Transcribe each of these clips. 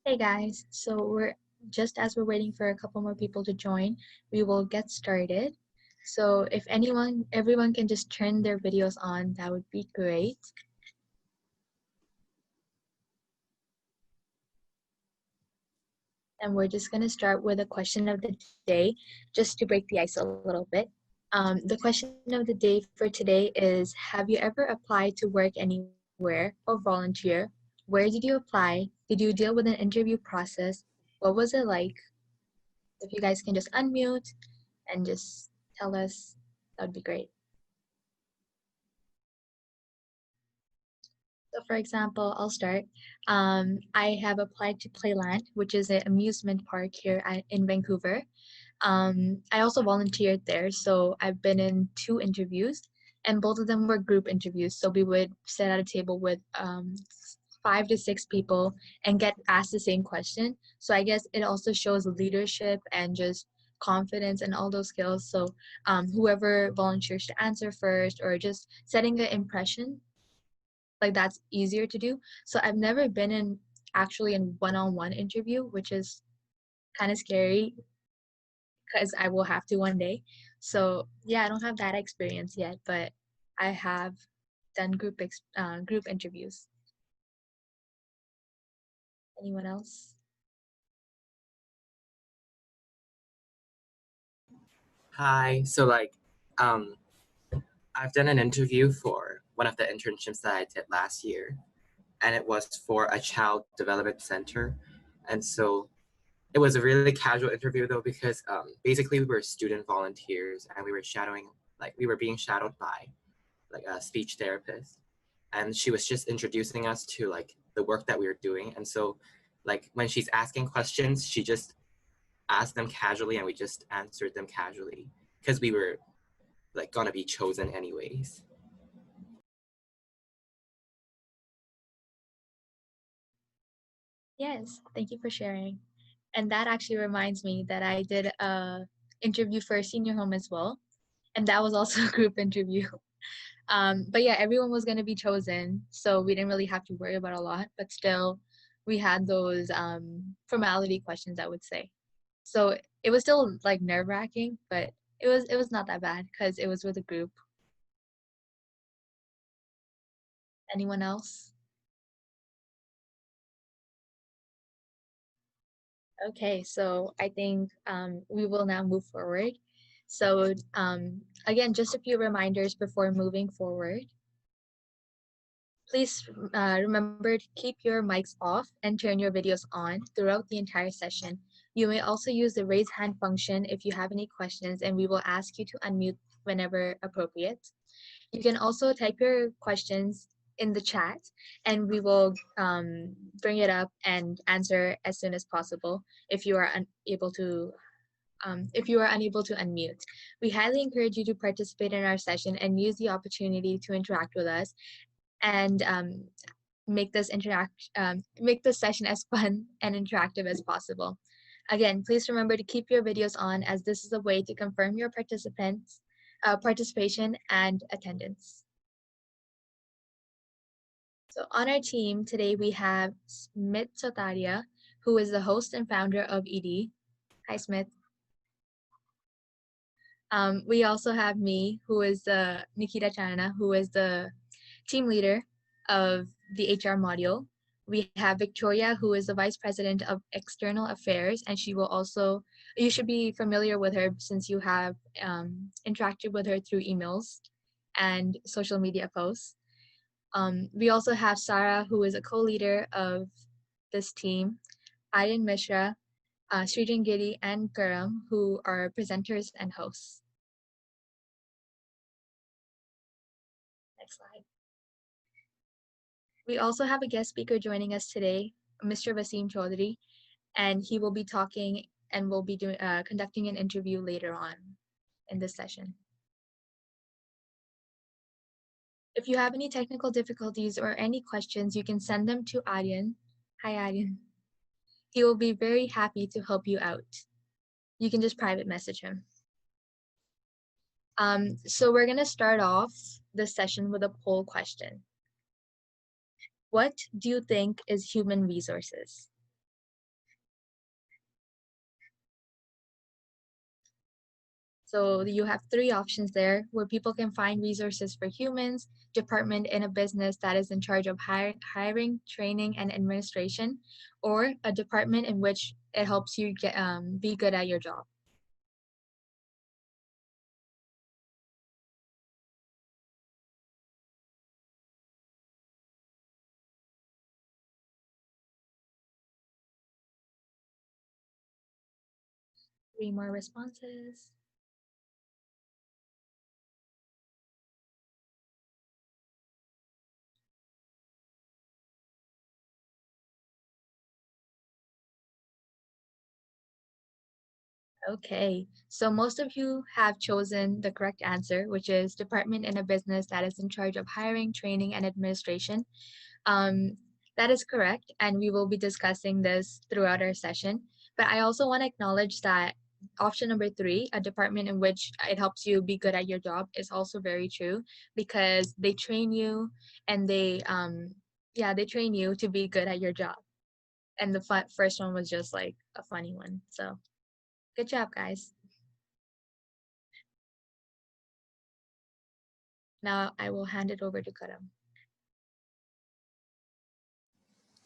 Hey guys, so we're just as we're waiting for a couple more people to join, we will get started. So if everyone can just turn their videos on, that would be great. And we're just going to start with a question of the day, just to break the ice a little bit. The question of the day for today is, have you ever applied to work anywhere or volunteer? Where did you apply? Did you deal with an interview process? What was it like? If you guys can just unmute and just tell us, that would be great. So for example, I'll start. I have applied to Playland, which is an amusement park here in Vancouver. I also volunteered there, so I've been in 2 interviews, and both of them were group interviews. So we would sit at a table with 5 to 6 people and get asked the same question. So I guess it also shows leadership and just confidence and all those skills. So whoever volunteers to answer first or just setting an impression, like that's easier to do. So I've never been in one-on-one interview, which is kind of scary because I will have to one day. So yeah, I don't have that experience yet, but I have done group interviews. Anyone else? Hi. Um, I've done an interview for one of the internships that I did last year, and it was for a child development center. And so it was a really casual interview though, because basically we were student volunteers and we were being shadowed by like a speech therapist, and she was just introducing us to like the work that we were doing. And so like when she's asking questions, she just asked them casually and we just answered them casually because we were like gonna be chosen anyways. Yes, thank you for sharing. And that actually reminds me that I did a interview for a senior home as well, and that was also a group interview. But yeah, everyone was going to be chosen, so we didn't really have to worry about a lot, but still we had those formality questions, I would say. So it was still like nerve-wracking, but it was not that bad because it was with a group. Anyone else? Okay, so I think we will now move forward. So again, just a few reminders before moving forward. Please remember to keep your mics off and turn your videos on throughout the entire session. You may also use the raise hand function if you have any questions, and we will ask you to unmute whenever appropriate. You can also type your questions in the chat, and we will bring it up and answer as soon as possible if you are unable to unmute. We highly encourage you to participate in our session and use the opportunity to interact with us and make this session as fun and interactive as possible. Again, please remember to keep your videos on, as this is a way to confirm your participation and attendance. So on our team today, we have Smith Sotaria, who is the host and founder of ED. Hi, Smith. We also have me, who is Nikita Chana, who is the team leader of the HR module. We have Victoria, who is the Vice President of External Affairs, and you should be familiar with her since you have interacted with her through emails and social media posts. We also have Sarah, who is a co-leader of this team, Aryan Mishra, Srijan Giri, and Karam, who are presenters and hosts. Next slide. We also have a guest speaker joining us today, Mr. Waseem Chaudhary, and he will be talking and will be conducting an interview later on in this session. If you have any technical difficulties or any questions, you can send them to Aryan. Hi, Aryan. He will be very happy to help you out. You can just private message him. So we're gonna start off the session with a poll question. What do you think is human resources? So you have three options there where people can find resources for humans, department in a business that is in charge of hiring, training, and administration, or a department in which it helps you get be good at your job. 3 more responses. Okay, so most of you have chosen the correct answer, which is department in a business that is in charge of hiring, training, and administration. Um, that is correct, and we will be discussing this throughout our session. But I also want to acknowledge that option number three, a department in which it helps you be good at your job, is also very true because they train you and they train you to be good at your job. And the first one was just like a funny one. So good job, guys. Now I will hand it over to Karam.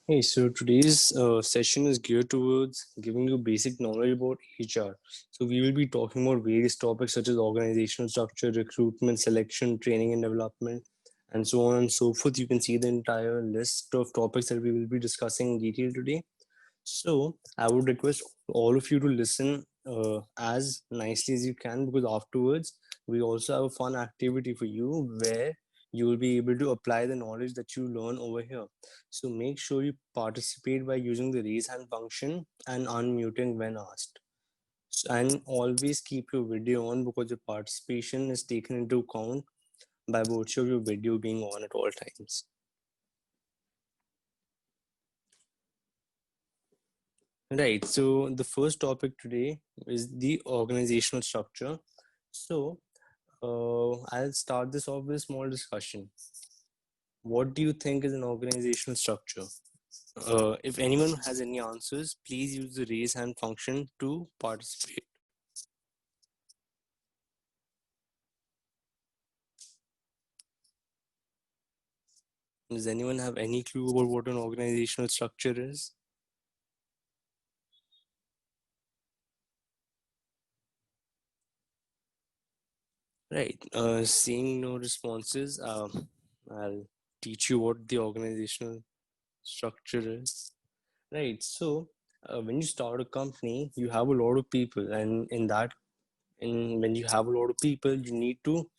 Hey, so today's session is geared towards giving you basic knowledge about HR. So we will be talking about various topics such as organizational structure, recruitment, selection, training and development, and so on and so forth. You can see the entire list of topics that we will be discussing in detail today. So I would request all of you to listen as nicely as you can, because afterwards we also have a fun activity for you where you will be able to apply the knowledge that you learn over here. So make sure you participate by using the raise hand function and unmuting when asked. And always keep your video on, because your participation is taken into account by virtue of your video being on at all times. Right. So the first topic today is the organizational structure. So I'll start this off with a small discussion. What do you think is an organizational structure? If anyone has any answers, please use the raise hand function to participate. Does anyone have any clue about what an organizational structure is? Right. Seeing no responses, I'll teach you what the organizational structure is. Right. So when you start a company, you have a lot of people, and when you have a lot of people, you need to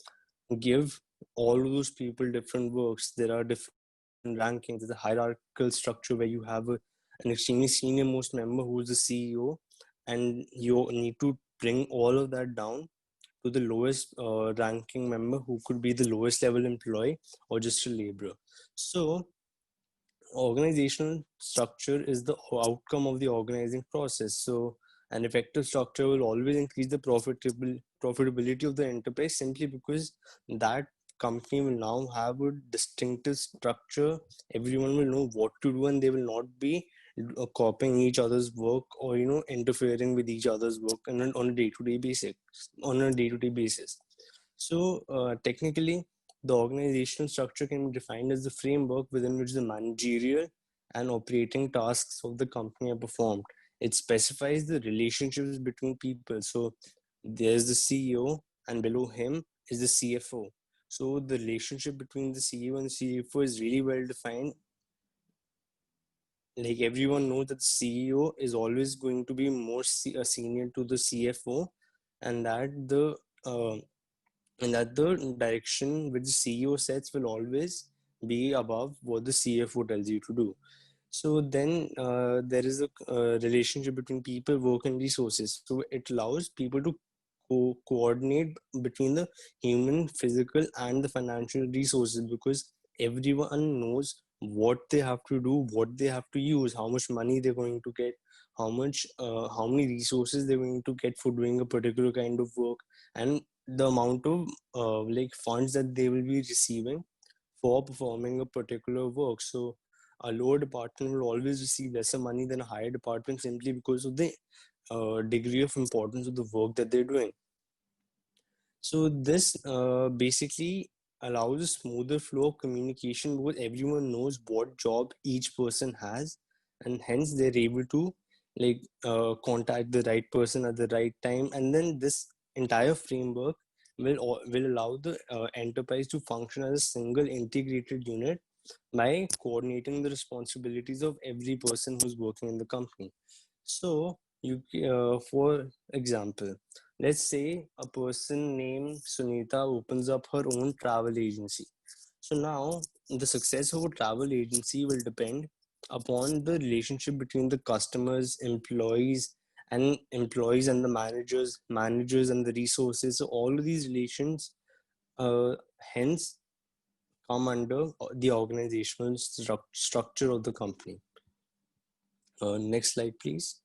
give all of those people different works. There are different rankings. There's a hierarchical structure where you have an extremely senior most member who is the CEO, and you need to bring all of that down to the lowest ranking member, who could be the lowest level employee or just a laborer. So organizational structure is the outcome of the organizing process. So an effective structure will always increase the profitability of the enterprise, simply because that company will now have a distinctive structure. Everyone will know what to do, and they will not be copying each other's work, or interfering with each other's work on a day-to-day basis. So technically, the organizational structure can be defined as the framework within which the managerial and operating tasks of the company are performed. It specifies the relationships between people. So there's the CEO, and below him is the CFO. So the relationship between the CEO and the CFO is really well defined. Like, everyone knows that the CEO is always going to be more senior to the CFO, and uh, that the direction which the CEO sets will always be above what the CFO tells you to do. So then there is a relationship between people, work, and resources. So it allows people to coordinate between the human, physical, and the financial resources, because everyone knows what they have to do, what they have to use, how much money they're going to get, how many resources they're going to get for doing a particular kind of work, and the amount of like funds that they will be receiving for performing a particular work. So a lower department will always receive lesser money than a higher department simply because of the degree of importance of the work that they're doing. So this basically allows a smoother flow of communication because everyone knows what job each person has, and hence they're able to like contact the right person at the right time. And then this entire framework will allow the enterprise to function as a single integrated unit by coordinating the responsibilities of every person who's working in the company. So for example, let's say a person named Sunita opens up her own travel agency. So now the success of a travel agency will depend upon the relationship between the customers, employees and the managers and the resources. So all of these relations, hence, come under the organizational structure of the company. Next slide, please.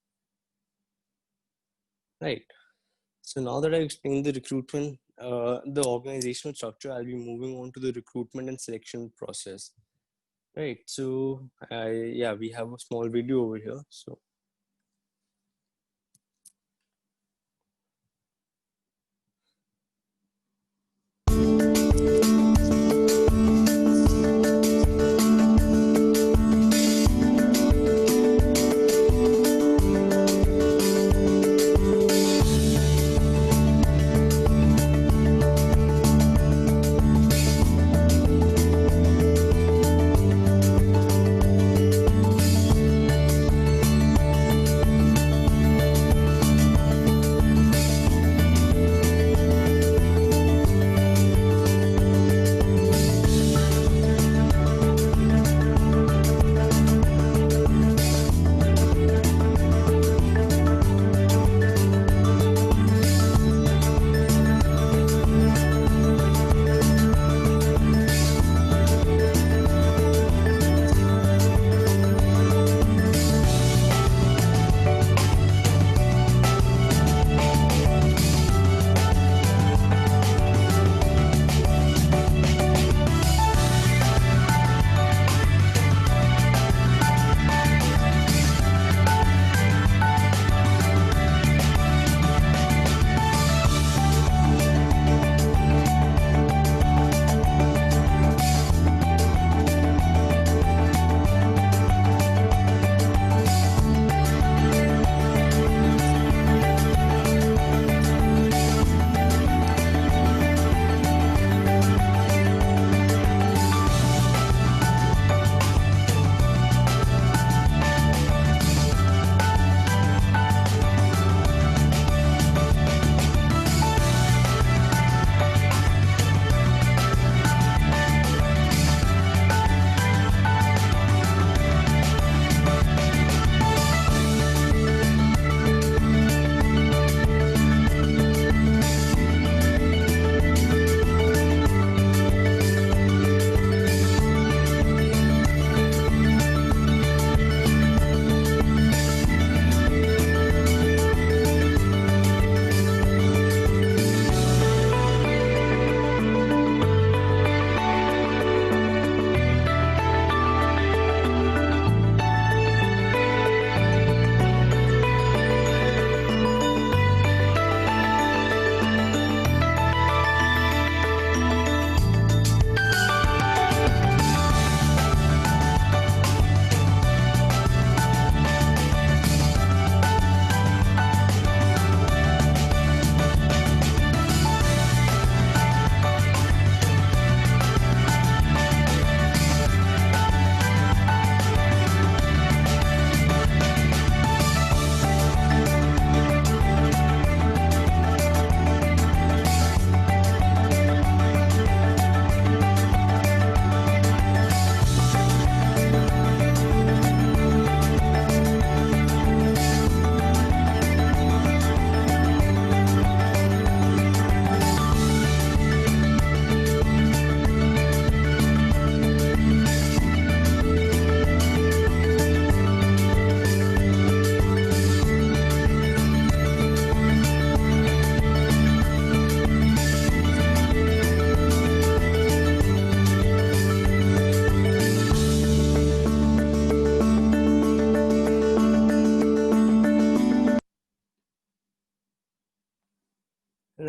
Right. So now that I've explained the recruitment, the organizational structure, I'll be moving on to the recruitment and selection process. Right. So yeah, we have a small video over here. So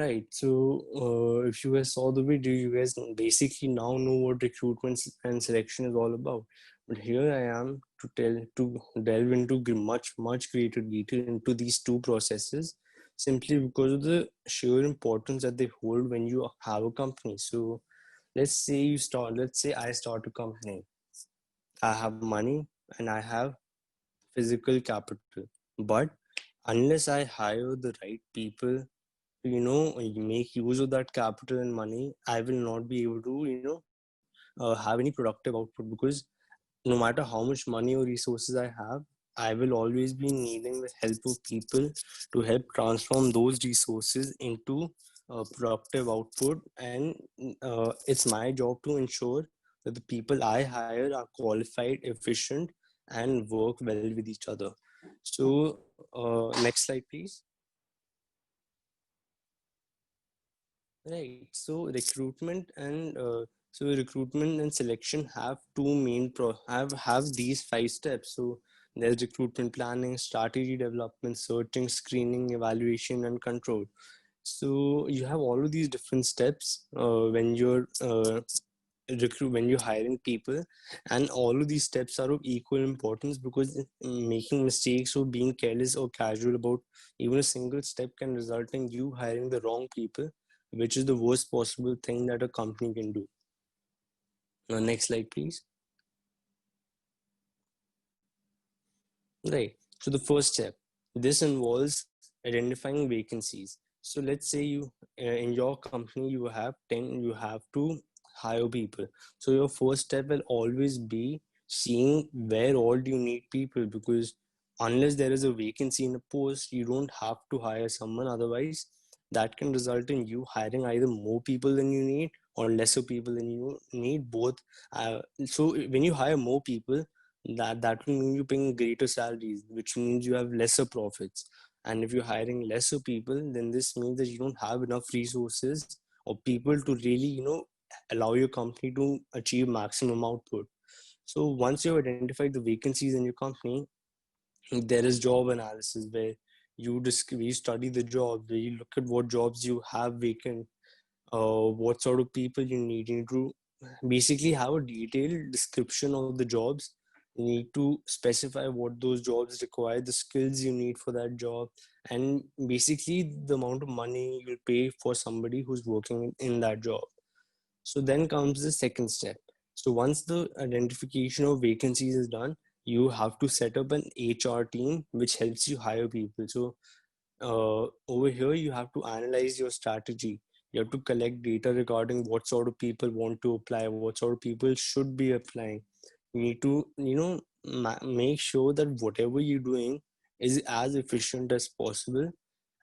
Right. So, if you guys saw the video, you guys basically now know what recruitment and selection is all about. But here I am to delve into much greater detail into these two processes, simply because of the sheer importance that they hold when you have a company. So, let's say I start a company. I have money and I have physical capital. But unless I hire the right people, make use of that capital and money, I will not be able to, have any productive output, because no matter how much money or resources I have, I will always be needing the help of people to help transform those resources into productive output. And it's my job to ensure that the people I hire are qualified, efficient, and work well with each other. So, next slide, please. Right. So recruitment and selection have two main have these five steps. So there's recruitment planning, strategy development, searching, screening, evaluation, and control. So you have all of these different steps when you're hiring people, and all of these steps are of equal importance, because making mistakes or being careless or casual about even a single step can result in you hiring the wrong people, which is the worst possible thing that a company can do. Next slide, please. Right. So the first step, this involves identifying vacancies. So let's say in your company you have to hire people. So your first step will always be seeing where all do you need people, because unless there is a vacancy in a post, you don't have to hire someone. Otherwise, that can result in you hiring either more people than you need or lesser people than you need, both. So when you hire more people, that will mean you're paying greater salaries, which means you have lesser profits. And if you're hiring lesser people, then this means that you don't have enough resources or people to really, allow your company to achieve maximum output. So once you've identified the vacancies in your company, there is job analysis, where we study the job, where you look at what jobs you have vacant, what sort of people you need. You need to basically have a detailed description of the jobs. You need to specify what those jobs require, the skills you need for that job, and basically the amount of money you'll pay for somebody who's working in that job. So then comes the second step. So once the identification of vacancies is done, you have to set up an HR team which helps you hire people. So over here you have to analyze your strategy. You have to collect data regarding what sort of people want to apply, what sort of people should be applying. You need to make sure that whatever you're doing is as efficient as possible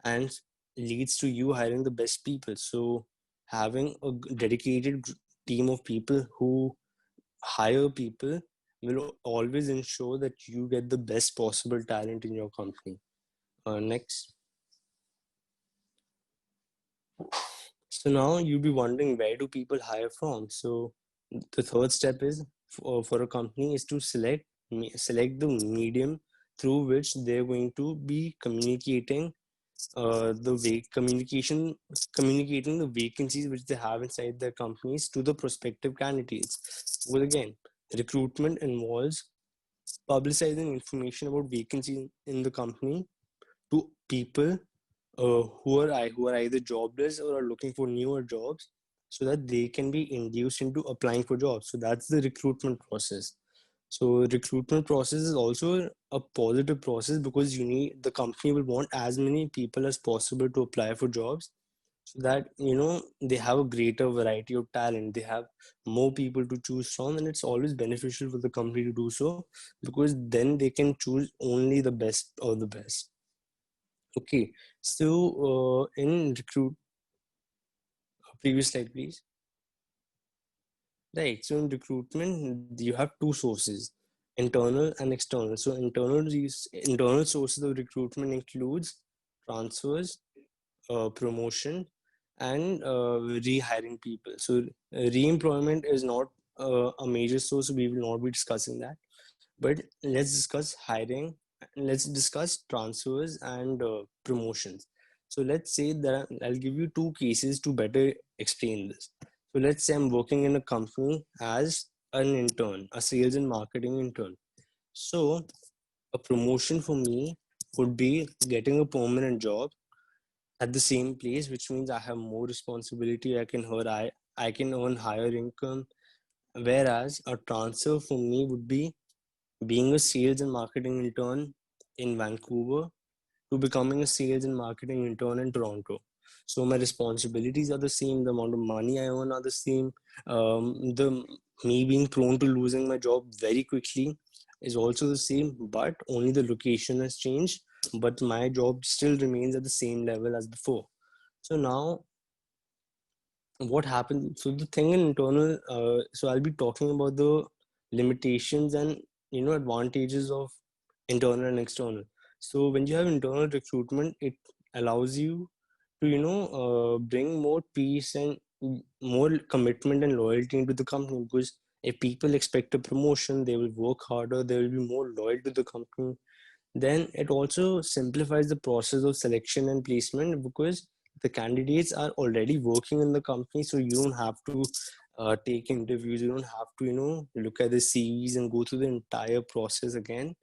and leads to you hiring the best people. So having a dedicated team of people who hire people will always ensure that you get the best possible talent in your company. Next. So now you'll be wondering, where do people hire from? So the third step is for a company is to select the medium through which they're going to be communicating communicating the vacancies which they have inside their companies to the prospective candidates. Well, again, recruitment involves publicizing information about vacancies in the company to people who are either jobless or are looking for newer jobs, so that they can be induced into applying for jobs. So that's the recruitment process. So recruitment process is also a positive process, because the company will want as many people as possible to apply for jobs, so that they have a greater variety of talent, they have more people to choose from, and it's always beneficial for the company to do so, because then they can choose only the best of the best. Okay, so in recruit, previous slide, please. Right, so in recruitment, you have two sources, internal and external. So internal sources of recruitment includes transfers, promotion, and rehiring people. So re-employment is not a major source, so we will not be discussing that. But let's discuss hiring. Let's discuss transfers and promotions. So let's say that I'll give you two cases to better explain this. So let's say I'm working in a company as an intern, a sales and marketing intern. So a promotion for me would be getting a permanent job at the same place, which means I have more responsibility. I can earn higher income. Whereas a transfer for me would be being a sales and marketing intern in Vancouver to becoming a sales and marketing intern in Toronto. So my responsibilities are the same, the amount of money I earn are the same. The me being prone to losing my job very quickly is also the same, but only the location has changed. But my job still remains at the same level as before. So now what happens, so the thing in internal, so I'll be talking about the limitations and advantages of internal and external. So when you have internal recruitment, it allows you to bring more peace and more commitment and loyalty into the company, because if people expect a promotion, they will work harder, they will be more loyal to the company. Then it also simplifies the process of selection and placement, because the candidates are already working in the company, so you don't have to take interviews, you don't have to look at the CVs and go through the entire process again.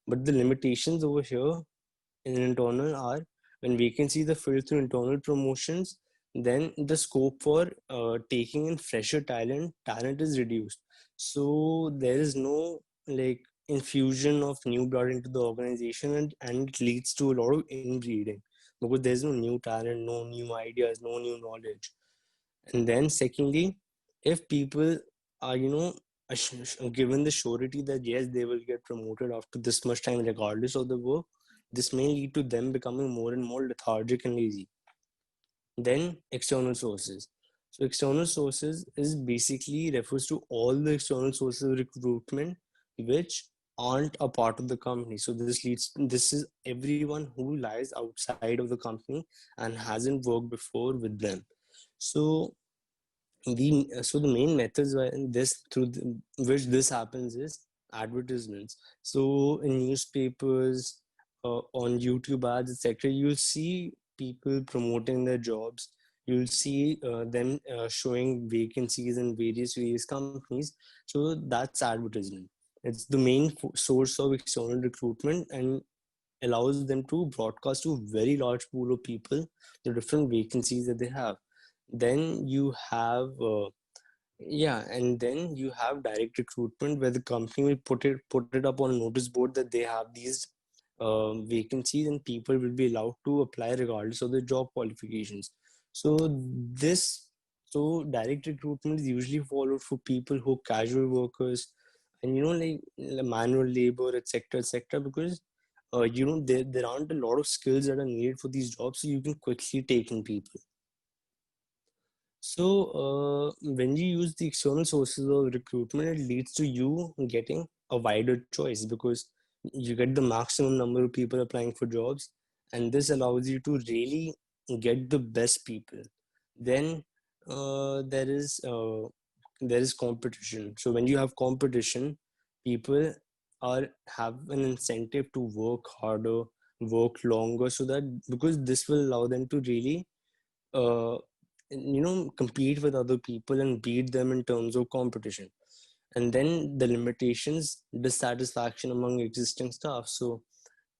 But the limitations over here in internal are, when vacancies are filled through internal promotions, then the scope for taking in fresher talent is reduced. So there is no like infusion of new blood into the organization, and it leads to a lot of inbreeding, because there's no new talent, no new ideas, no new knowledge. And then secondly, if people are given the surety that yes, they will get promoted after this much time regardless of the work, this may lead to them becoming more and more lethargic and lazy. Then external sources. So external sources is basically refers to all the external sources of recruitment which aren't a part of the company. So this is everyone who lies outside of the company and hasn't worked before with them. So the main methods why this through which this happens is advertisements. So in newspapers, on YouTube ads, etc., you'll see people promoting their jobs. You'll see them showing vacancies in various companies. So that's advertisement. It's the main source of external recruitment, and allows them to broadcast to a very large pool of people the different vacancies that they have. Then you have and then you have direct recruitment, where the company will put it up on a notice board that they have these vacancies, and people will be allowed to apply regardless of their job qualifications. So this so direct recruitment is usually followed for people who are casual workers, and like manual labor, etc., because there aren't a lot of skills that are needed for these jobs, so you can quickly take in people. So, when you use the external sources of recruitment, it leads to you getting a wider choice, because you get the maximum number of people applying for jobs, and this allows you to really get the best people. Then there is competition. So when you have competition, people are have an incentive to work harder, work longer, so that because this will allow them to really uh, compete with other people and beat them in terms of competition. And then the limitations, dissatisfaction among existing staff. So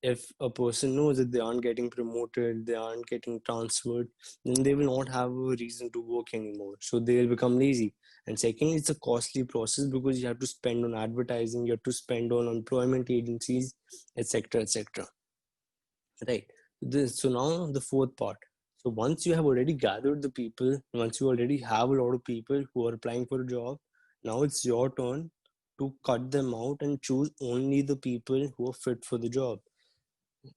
if a person knows that they aren't getting promoted, they aren't getting transferred, then they will not have a reason to work anymore, so they will become lazy. And secondly, it's a costly process, because you have to spend on advertising, you have to spend on employment agencies, etc., right? So now the fourth part. So once you have already gathered the people, once you already have a lot of people who are applying for a job, now it's your turn to cut them out and choose only the people who are fit for the job.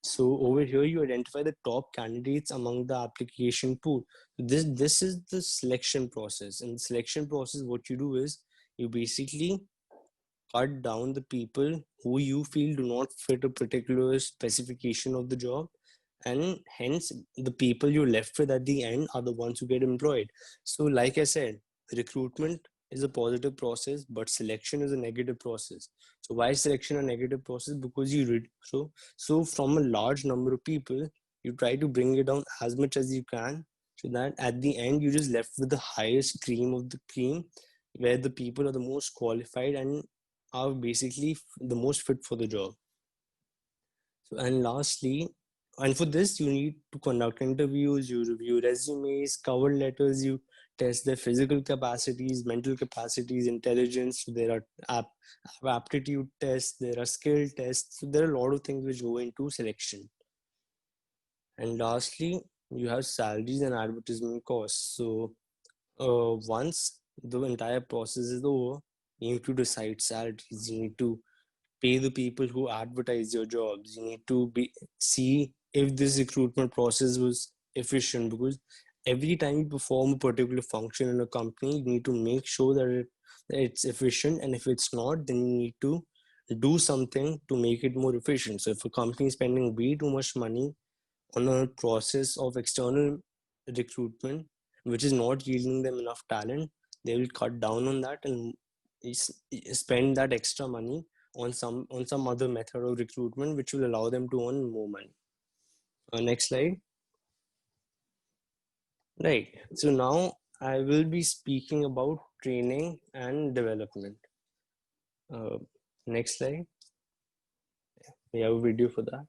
So over here, you identify the top candidates among the application pool. This is the selection process. In the selection process, what you do is you basically cut down the people who you feel do not fit a particular specification of the job, and hence the people you're left with at the end are the ones who get employed. So like I said, recruitment is a positive process, but selection is a negative process. So why is selection a negative process? Because so from a large number of people, You try to bring it down as much as you can, so that at the end you're just left with the highest cream of the cream, where the people are the most qualified and are basically the most fit for the job. So, and lastly, and for this you need to conduct interviews, you review resumes, cover letters, you test their physical capacities, mental capacities, intelligence. So there are aptitude tests, there are skill tests. So there are a lot of things which go into selection. And lastly, you have salaries and advertisement costs. So once the entire process is over, you need to decide salaries. You need to pay the people who advertise your jobs. You need to see if this recruitment process was efficient, because every time you perform a particular function in a company, you need to make sure that it's efficient. And if it's not, then you need to do something to make it more efficient. So if a company is spending way too much money on a process of external recruitment which is not yielding them enough talent, they will cut down on that and spend that extra money on some other method of recruitment which will allow them to earn more money. Next slide. Right, so now I will be speaking about training and development. Next slide. We have a video for that.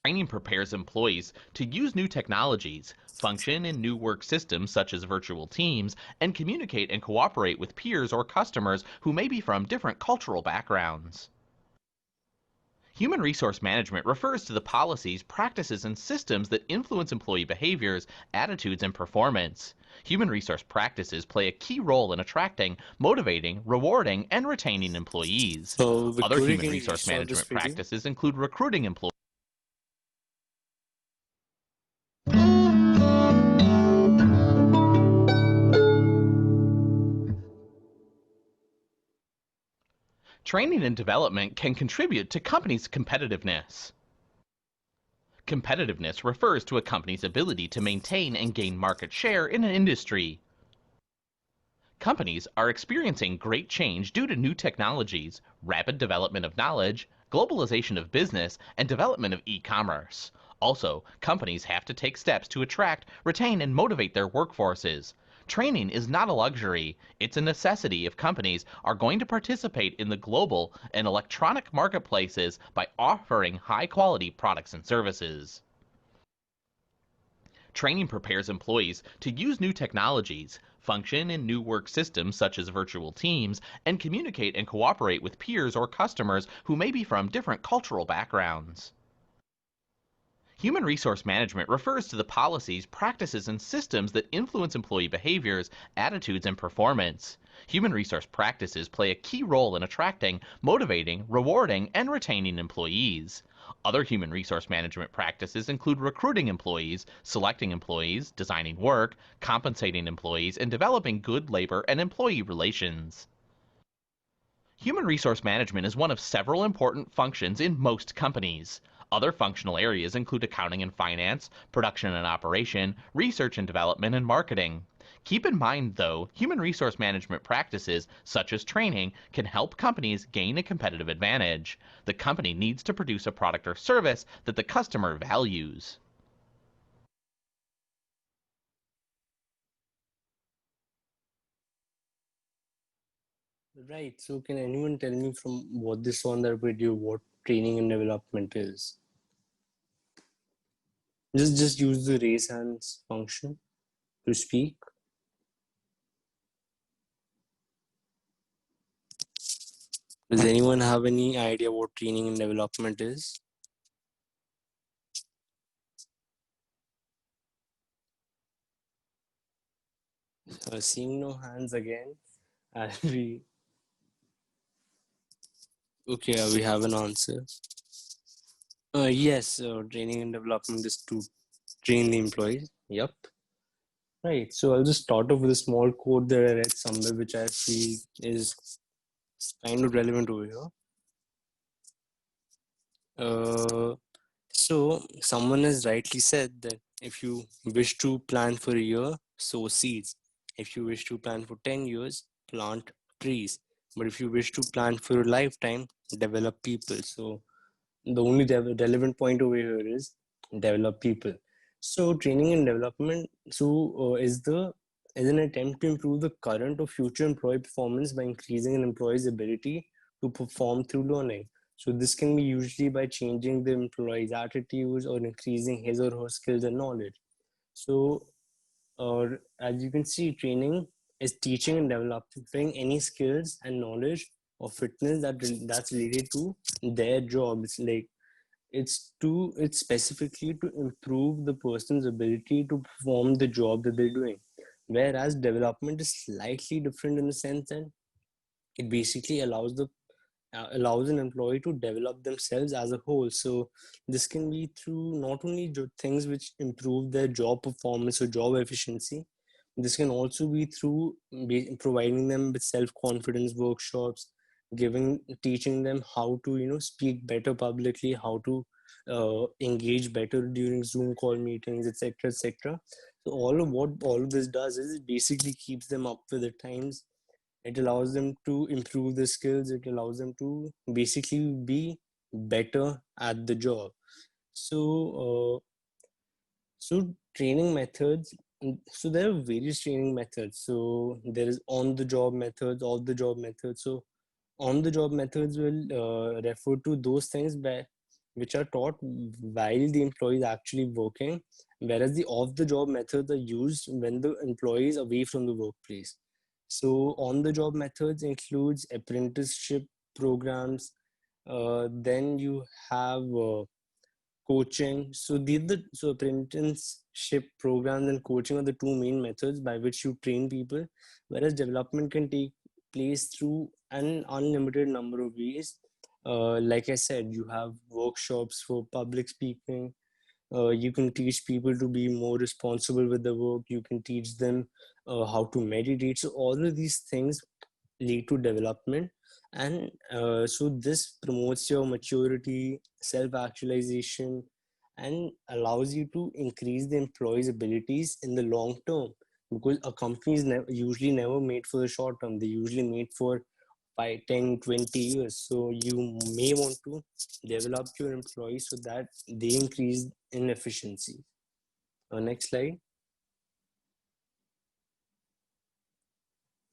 Training prepares employees to use new technologies, function in new work systems such as virtual teams, and communicate and cooperate with peers or customers who may be from different cultural backgrounds. Human resource management refers to the policies, practices, and systems that influence employee behaviors, attitudes, and performance. Human resource practices play a key role in attracting, motivating, rewarding, and retaining employees. Other Victoria, human can you resource restart this management video? practices include recruiting employees. Training and development can contribute to companies' competitiveness. Competitiveness refers to a company's ability to maintain and gain market share in an industry. Companies are experiencing great change due to new technologies, rapid development of knowledge, globalization of business, and development of e-commerce. Also, companies have to take steps to attract, retain, and motivate their workforces. Training is not a luxury, it's a necessity if companies are going to participate in the global and electronic marketplaces by offering high-quality products and services. Training prepares employees to use new technologies, function in new work systems such as virtual teams, and communicate and cooperate with peers or customers who may be from different cultural backgrounds. Human resource management refers to the policies, practices, and systems that influence employee behaviors, attitudes, and performance. Human resource practices play a key role in attracting, motivating, rewarding, and retaining employees. Other human resource management practices include recruiting employees, selecting employees, designing work, compensating employees, and developing good labor and employee relations. Human resource management is one of several important functions in most companies. Other functional areas include accounting and finance, production and operation, research and development, and marketing. Keep in mind, though, human resource management practices, such as training, can help companies gain a competitive advantage. The company needs to produce a product or service that the customer values. Right. So can anyone tell me from what this on that video what training and development is? Just use the raise hands function to speak. Does anyone have any idea what training and development is? Seeing no hands again, I'll be okay. We have an answer. Yes, training and development is to train the employees. Yep. Right. So I'll just start off with a small quote that I read somewhere, which I feel is kind of relevant over here. So someone has rightly said that if you wish to plan for a year, sow seeds. If you wish to plan for 10 years, plant trees. But if you wish to plan for your lifetime, develop people. So the only relevant point over here is develop people. So training and development is an attempt to improve the current or future employee performance by increasing an employee's ability to perform through learning. So this can be usually by changing the employee's attitudes or increasing his or her skills and knowledge. So as you can see, training is teaching and developing any skills and knowledge or fitness that's related to their job. It's specifically to improve the person's ability to perform the job that they're doing. Whereas development is slightly different in the sense that it basically allows an employee to develop themselves as a whole. So this can be through not only things which improve their job performance or job efficiency. This can also be through providing them with self-confidence workshops, teaching them how to speak better publicly, how to engage better during Zoom call meetings, etc., etc. So all of this does is it basically keeps them up with the times. It allows them to improve their skills. It allows them to basically be better at the job. So training methods, so there are various training methods. So there is on the job methods, off the job methods. So on the job methods will refer to those things which are taught while the employee is actually working, whereas the off the job methods are used when the employee is away from the workplace. So on the job methods includes apprenticeship programs. Then you have coaching. So apprenticeship programs and coaching are the two main methods by which you train people, whereas development can take place through an unlimited number of ways. Like I said, you have workshops for public speaking. You can teach people to be more responsible with the work. You can teach them how to meditate. So all of these things lead to development, and so this promotes your maturity, self-actualization, and allows you to increase the employee's abilities in the long term, because a company is usually never made for the short term. They usually made for 5, 10, 20 years. So you may want to develop your employees so that they increase in efficiency. Next slide.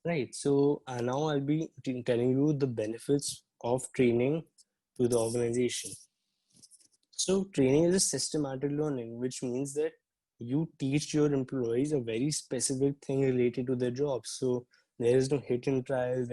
Right. So now I'll be telling you the benefits of training to the organization. So training is a systematic learning, which means that you teach your employees a very specific thing related to their job. So there is no hit and trial.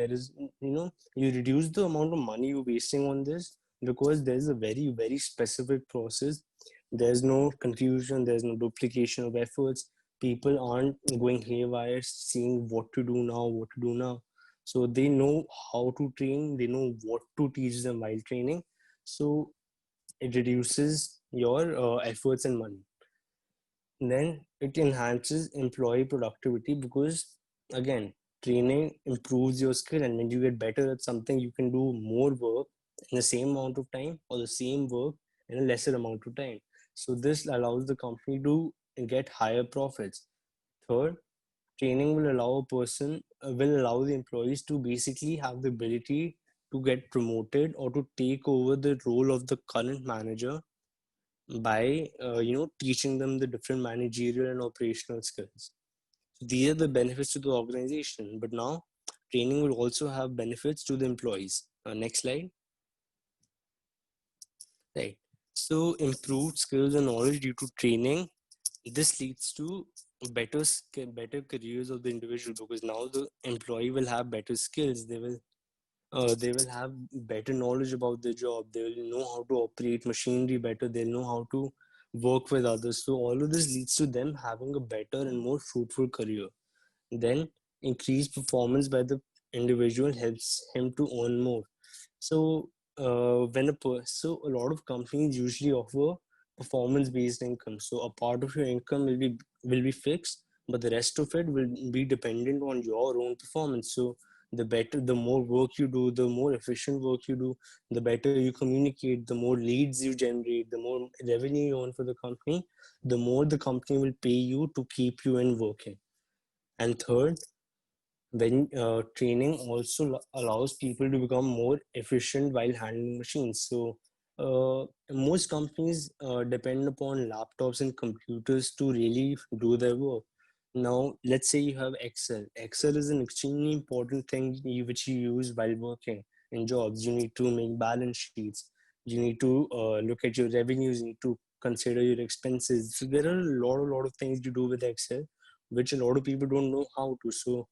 You reduce the amount of money you're wasting on this because there's a very, very specific process. There's no confusion. There's no duplication of efforts. People aren't going haywire, seeing what to do now, what to do now. So they know how to train. They know what to teach them while training. So it reduces your efforts and money. And then it enhances employee productivity because, again, training improves your skill, and when you get better at something, you can do more work in the same amount of time or the same work in a lesser amount of time. So this allows the company to get higher profits. Third, training will allow the employees to basically have the ability to get promoted or to take over the role of the current manager by teaching them the different managerial and operational skills. So these are the benefits to the organization, but now training will also have benefits to the employees. Next slide. Right. So improved skills and knowledge due to training, this leads to better careers of the individual, because now the employee will have better skills. They will have better knowledge about their job. They will know how to operate machinery better. They'll know how to work with others. So all of this leads to them having a better and more fruitful career. Then increased performance by the individual helps him to earn more. So so a lot of companies usually offer performance based income. So a part of your income will be fixed, but the rest of it will be dependent on your own performance. So the more work you do, the more efficient work you do, the better you communicate, the more leads you generate, the more revenue you earn for the company, the more the company will pay you to keep you in working. And third, when training also allows people to become more efficient while handling machines. So most companies depend upon laptops and computers to really do their work. Now let's say you have Excel is an extremely important thing which you use while working in jobs. You need to make balance sheets, you need to look at your revenues, you need to consider your expenses. So there are a lot of things to do with Excel which a lot of people don't know how to. So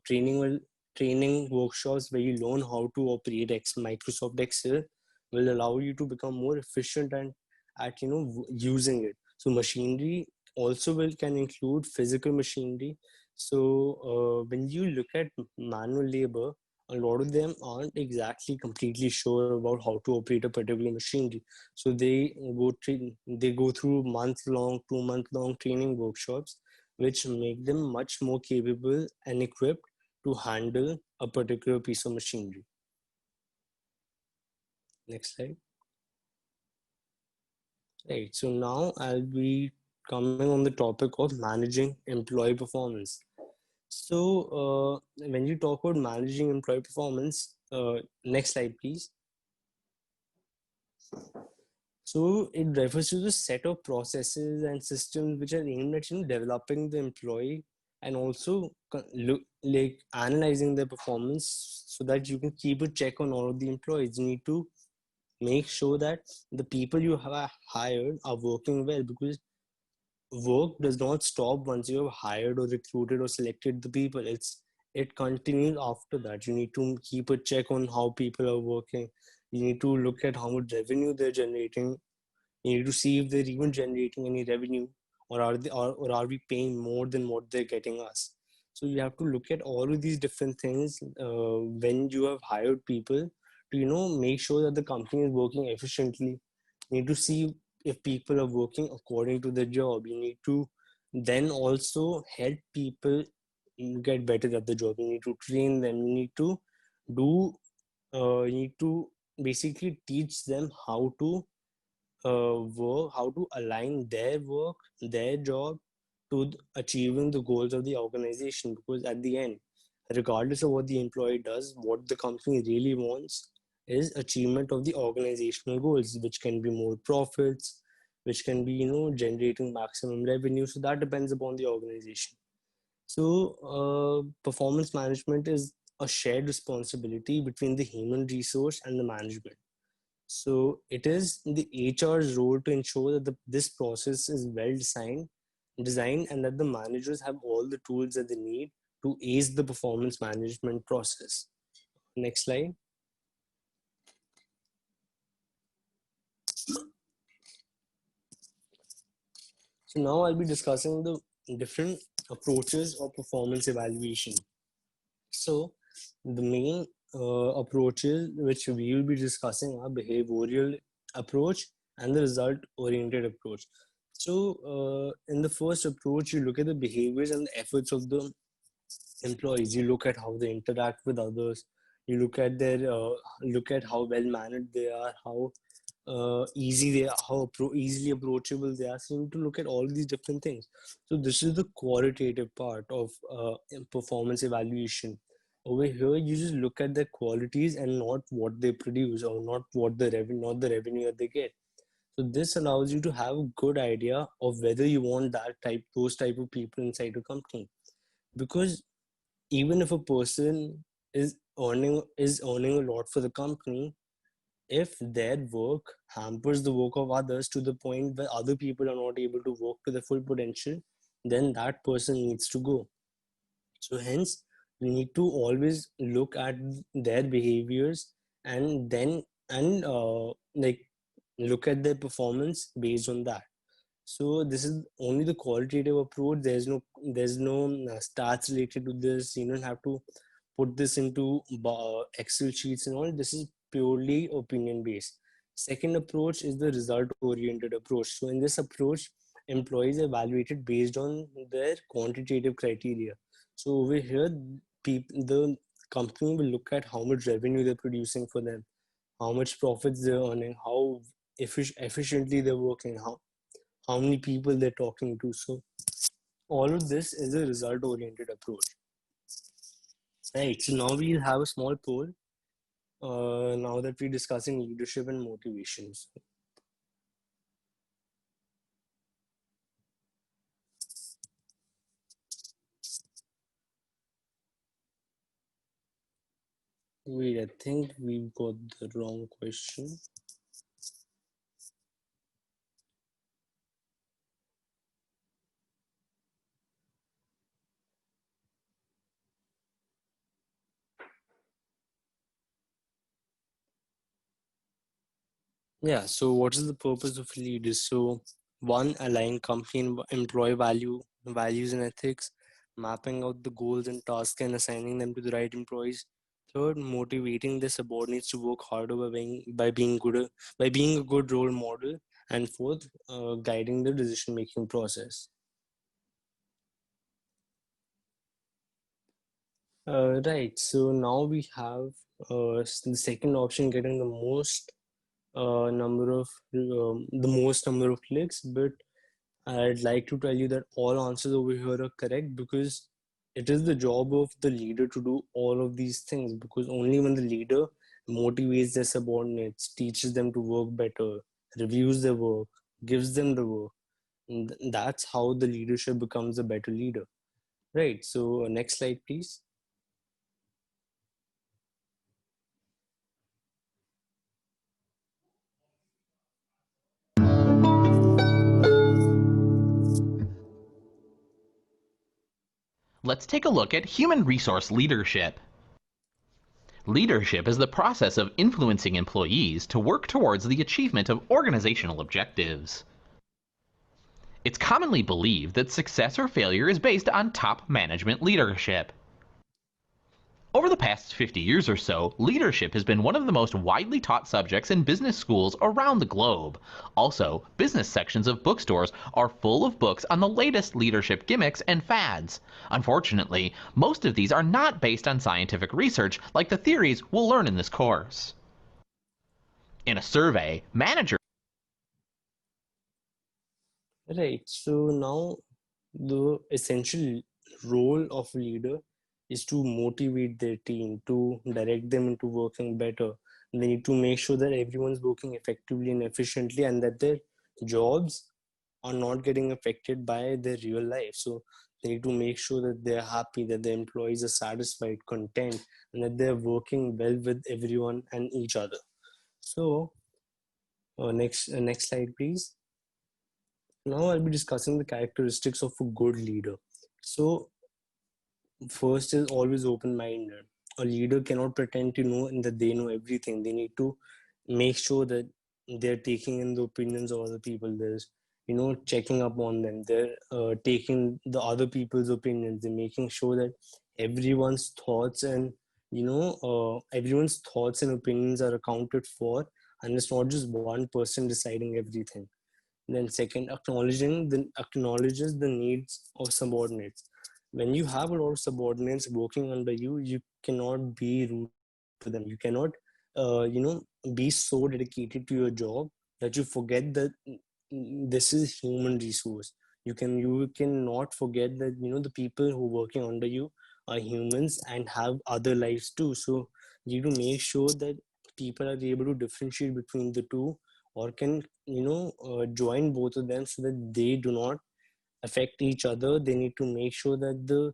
training workshops where you learn how to operate Microsoft Excel will allow you to become more efficient and at using it. So machinery also can include physical machinery. So when you look at manual labor, a lot of them aren't exactly completely sure about how to operate a particular machinery. So they go through month-long, 2-month-long training workshops which make them much more capable and equipped to handle a particular piece of machinery. Next slide. Right, so now I'll be coming on the topic of managing employee performance. So when you talk about managing employee performance, next slide, please. So it refers to the set of processes and systems which are aimed at developing the employee and also like analyzing their performance so that you can keep a check on all of the employees. You need to make sure that the people you have hired are working well, because work does not stop once you have hired or recruited or selected the people. It continues after that. You need to keep a check on how people are working. You need to look at how much revenue they're generating. You need to see if they're even generating any revenue, or are we paying more than what they're getting us. So you have to look at all of these different things when you have hired people to make sure that the company is working efficiently. You need to see if people are working according to their job. You need to then also help people get better at the job. You need to train them. Do you need to basically teach them how to work, how to align their work, their job to achieving the goals of the organization. Because at the end, regardless of what the employee does, what the company really wants is achievement of the organizational goals, which can be more profits, which can be generating maximum revenue. So that depends upon the organization. So performance management is a shared responsibility between the human resource and the management. So it is the HR's role to ensure that this process is well designed, and that the managers have all the tools that they need to ace the performance management process. Next slide. So now I'll be discussing the different approaches of performance evaluation. So the main approaches which we will be discussing are behavioral approach and the result oriented approach. So in the first approach, you look at the behaviors and the efforts of the employees. You look at how they interact with others. You look at look at how well mannered they are, how easy they are, how easily approachable they are. So you need to look at all these different things. So this is the qualitative part of performance evaluation. Over here, you just look at their qualities and not what they produce, or not not the revenue that they get. So this allows you to have a good idea of whether you want those type of people inside a company. Because even if a person is earning a lot for the company, if their work hampers the work of others to the point where other people are not able to work to their full potential, then that person needs to go. So hence, you need to always look at their behaviors, and then like look at their performance based on that. So this is only the qualitative approach. There's no stats related to this. You don't have to put this into Excel sheets and all. This is purely opinion based. Second approach is the result oriented approach. So in this approach, employees are evaluated based on their quantitative criteria. So over here, the company will look at how much revenue they're producing for them, how much profits they're earning, how efficiently they're working, how many people they're talking to. So all of this is a result oriented approach. Right. So now we'll have a small poll. Now that we're discussing leadership and motivations. Wait, I think we got the wrong question. Yeah, so what is the purpose of leaders? So one, align company and employee values and ethics, mapping out the goals and tasks and assigning them to the right employees. Third, motivating the subordinates to work harder by being a good role model. And fourth, guiding the decision making process. Right. So now we have the second option getting the most number of clicks, but I'd like to tell you that all answers over here are correct because it is the job of the leader to do all of these things, because only when the leader motivates their subordinates, teaches them to work better, reviews their work, gives them the work, and that's how the leadership becomes a better leader. Right. So next slide, please. Let's take a look at human resource leadership. Leadership is the process of influencing employees to work towards the achievement of organizational objectives. It's commonly believed that success or failure is based on top management leadership. Over the past 50 years or so, leadership has been one of the most widely taught subjects in business schools around the globe. Also, business sections of bookstores are full of books on the latest leadership gimmicks and fads. Unfortunately, most of these are not based on scientific research like the theories we'll learn in this course. In a survey, managers Right. So now the essential role of a leader is to motivate their team, to direct them into working better. They need to make sure that everyone's working effectively and efficiently and that their jobs are not getting affected by their real life. So they need to make sure that they're happy, that the employees are satisfied, content, and that they're working well with everyone and each other. So next slide, please. Now I'll be discussing the characteristics of a good leader. So first is always open-minded. A leader cannot pretend to know and that they know everything. They need to make sure that they're taking in the opinions of other people. There's, checking up on them. They're taking the other people's opinions. They're making sure that everyone's thoughts and everyone's thoughts and opinions are accounted for, and it's not just one person deciding everything. Then second, acknowledges the needs of subordinates. When you have a lot of subordinates working under you, you cannot be rude to them. You cannot, be so dedicated to your job that you forget that this is human resource. You cannot forget that the people who are working under you are humans and have other lives too. So you need to make sure that people are able to differentiate between the two, or can join both of them so that they do not affect each other. They need to make sure that the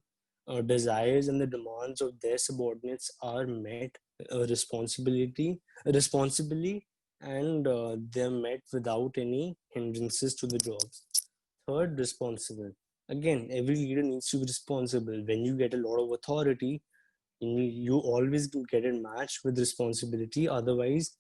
desires and the demands of their subordinates are met responsibly, and they're met without any hindrances to the jobs. Third, responsible. Again, every leader needs to be responsible. When you get a lot of authority, you always get it matched with responsibility. Otherwise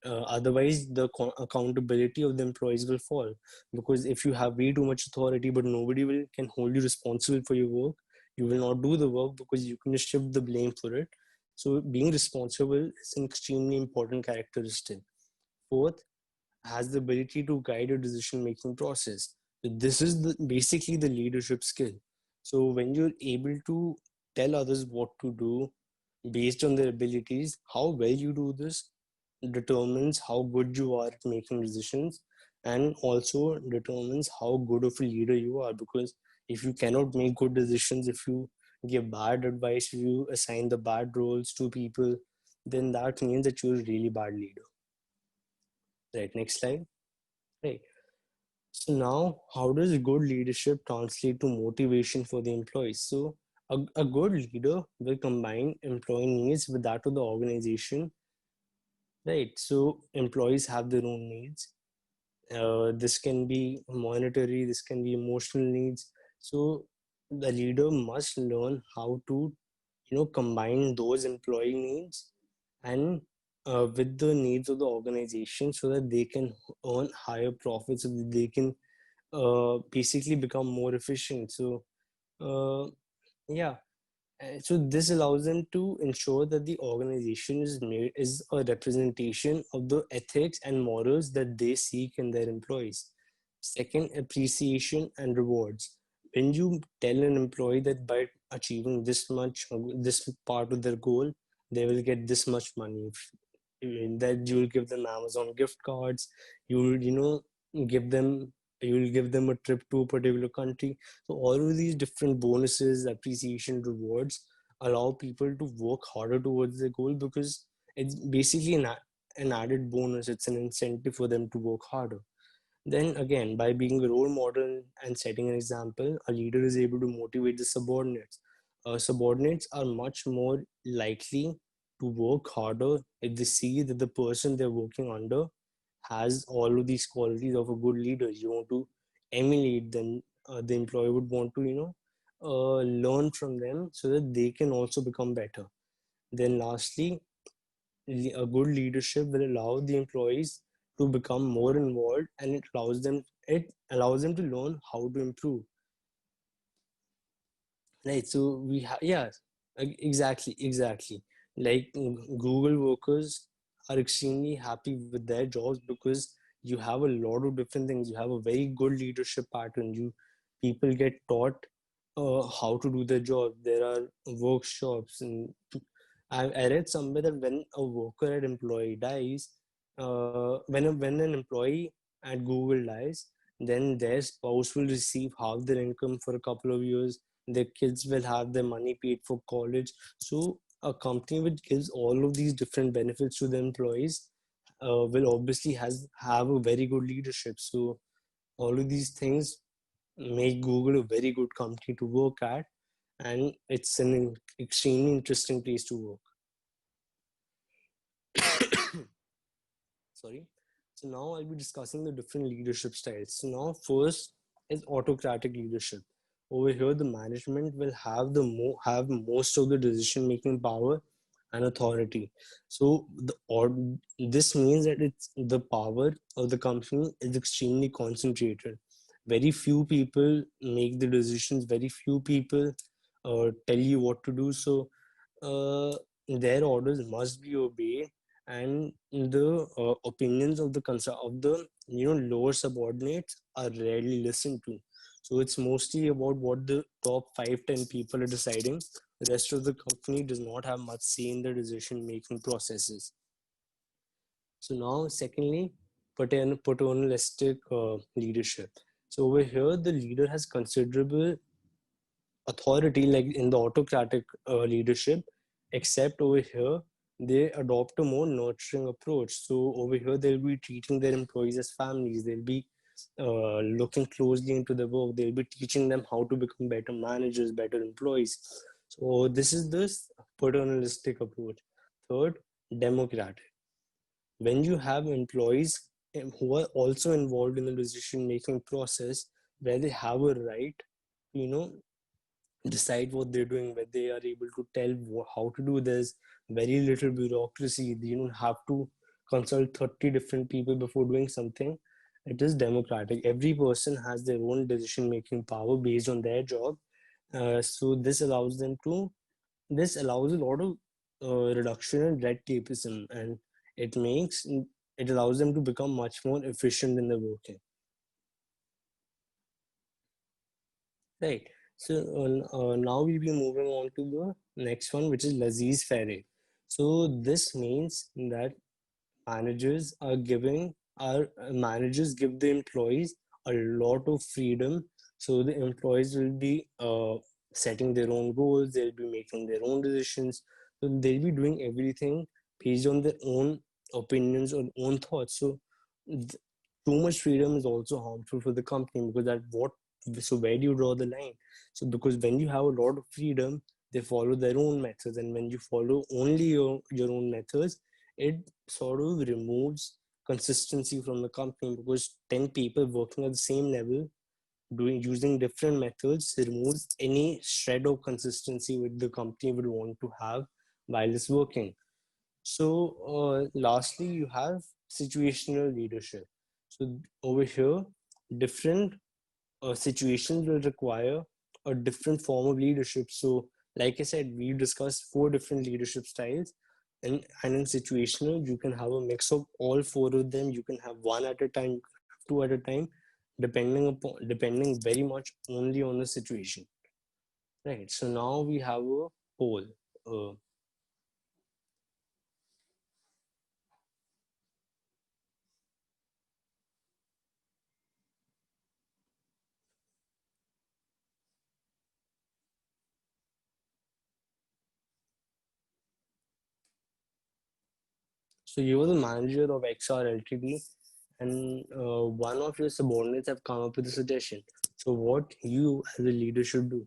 the accountability of the employees will fall, because if you have way too much authority but nobody will can hold you responsible for your work, you will not do the work because you can just shift the blame for it. So being responsible is an extremely important characteristic. Fourth, has the ability to guide a decision making process. This is basically the leadership skill. So when you're able to tell others what to do based on their abilities, how well you do this determines how good you are at making decisions, and also determines how good of a leader you are. Because if you cannot make good decisions, if you give bad advice, if you assign the bad roles to people, then that means that you're a really bad leader. Right, next slide. Right. So now, how does good leadership translate to motivation for the employees? So a good leader will combine employee needs with that of the organization, right? So employees have their own needs. This can be monetary, this can be emotional needs. So the leader must learn how to, combine those employee needs and with the needs of the organization, so that they can earn higher profits, so that they can basically become more efficient. So uh, yeah, so this allows them to ensure that the organization is a representation of the ethics and morals that they seek in their employees. Second, appreciation and rewards. When you tell an employee that by achieving this much, this part of their goal, they will get this much money. That you will give them Amazon gift cards, you will, give them, you will give them a trip to a particular country. So all of these different bonuses, appreciation, rewards allow people to work harder towards their goal, because it's basically an added bonus. It's an incentive for them to work harder. Then again, by being a role model and setting an example, a leader is able to motivate the subordinates. Subordinates are much more likely to work harder if they see that the person they're working under has all of these qualities of a good leader. You want to emulate them. The employee would want to, learn from them so that they can also become better. Then lastly, a good leadership will allow the employees to become more involved, and it allows them to learn how to improve. Right. So we have, yeah, exactly. Like Google workers are extremely happy with their jobs because you have a lot of different things. You have a very good leadership pattern. People get taught how to do their job. There are workshops, and I read somewhere that when a worker at employee dies, when an employee at Google dies, then their spouse will receive half their income for a couple of years. Their kids will have their money paid for college. So a company which gives all of these different benefits to the employees will obviously have a very good leadership. So all of these things make Google a very good company to work at, and it's an extremely interesting place to work. Sorry. So now I'll be discussing the different leadership styles. So now first is autocratic leadership. Over here, the management will have most of the decision making power and authority. So this means that it's the power of the company is extremely concentrated. Very few people make the decisions. Very few people tell you what to do. So uh, their orders must be obeyed, and the opinions of the lower subordinates are rarely listened to. So it's mostly about what the top 5-10 people are deciding. The rest of the company does not have much say in the decision making processes. So now secondly, paternalistic leadership. So over here the leader has considerable authority, like in the autocratic leadership, except over here they adopt a more nurturing approach. So over here they'll be treating their employees as families. They'll be looking closely into the work. They'll be teaching them how to become better managers, better employees. So this is this paternalistic approach. Third, democratic. When you have employees who are also involved in the decision making process, where they have a right to, decide what they're doing, where they are able to tell how to do this. Very little bureaucracy. You don't have to consult 30 different people before doing something. It is democratic. Every person has their own decision making power based on their job. So this allows a lot of reduction in red tapeism, and it makes it allows them to become much more efficient in their working. Right. So now we'll be moving on to the next one, which is laissez-faire. So this means that managers give the employees a lot of freedom. So the employees will be setting their own goals, they'll be making their own decisions. So they'll be doing everything based on their own opinions or own thoughts. So too much freedom is also harmful for the company, because that what so where do you draw the line? So because when you have a lot of freedom, they follow their own methods, and when you follow only your own methods, it sort of removes consistency from the company, because 10 people working at the same level doing using different methods removes any shred of consistency which the company would want to have while it's working. So lastly, you have situational leadership. So over here, different situations will require a different form of leadership. So like I said, we discussed 4 different leadership styles, and in situational you can have a mix of all 4 of them. You can have one at a time, you can have two at a time, depending very much only on the situation, right? So now we have a poll. uh, so you're the manager of XR Ltd, and one of your subordinates have come up with a suggestion. So what you as a leader should do?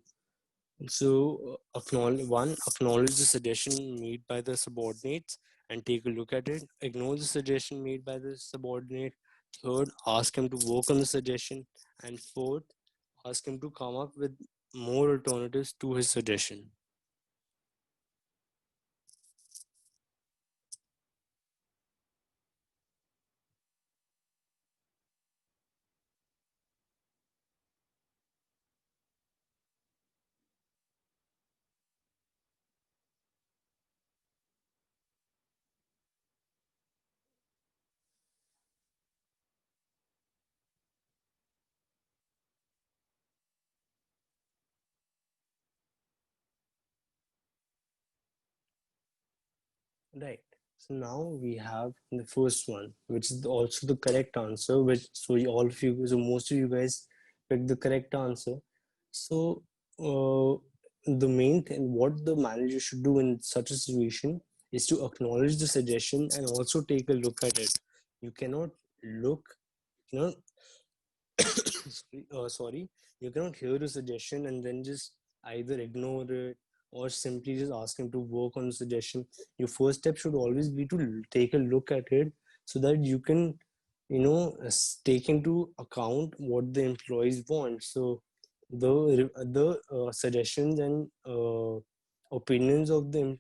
So acknowledge the suggestion made by the subordinates and take a look at it. Ignore the suggestion made by the subordinate. Third, ask him to work on the suggestion. And fourth, ask him to come up with more alternatives to his suggestion. Right. So now we have the first one, which is also the correct answer. Which so most of you guys picked the correct answer. So the main thing, what the manager should do in such a situation is to acknowledge the suggestion and also take a look at it. You cannot look, you know, sorry, you cannot hear a suggestion and then just either ignore it or simply just ask him to work on the suggestion. Your first step should always be to take a look at it, so that you can, take into account what the employees want. So the suggestions and opinions of the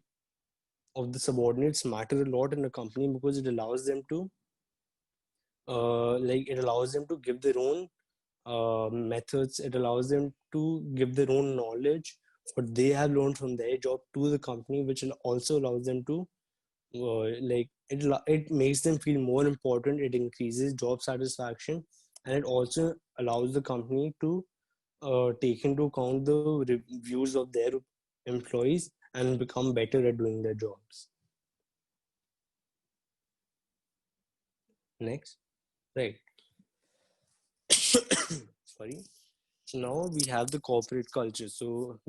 subordinates matter a lot in a company, because it allows them to give their own methods. It allows them to give their own knowledge, what they have learned from their job, to the company, which also allows them to it makes them feel more important. It increases job satisfaction, and it also allows the company to take into account the reviews of their employees and become better at doing their jobs. Next, right. Sorry. So now we have the corporate culture. So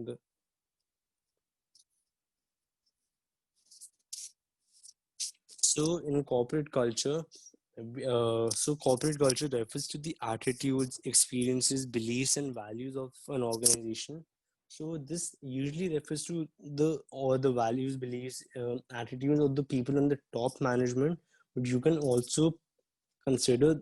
in corporate culture, corporate culture refers to the attitudes, experiences, beliefs, and values of an organization. So this usually refers to the values, beliefs, attitudes of the people in the top management. But you can also consider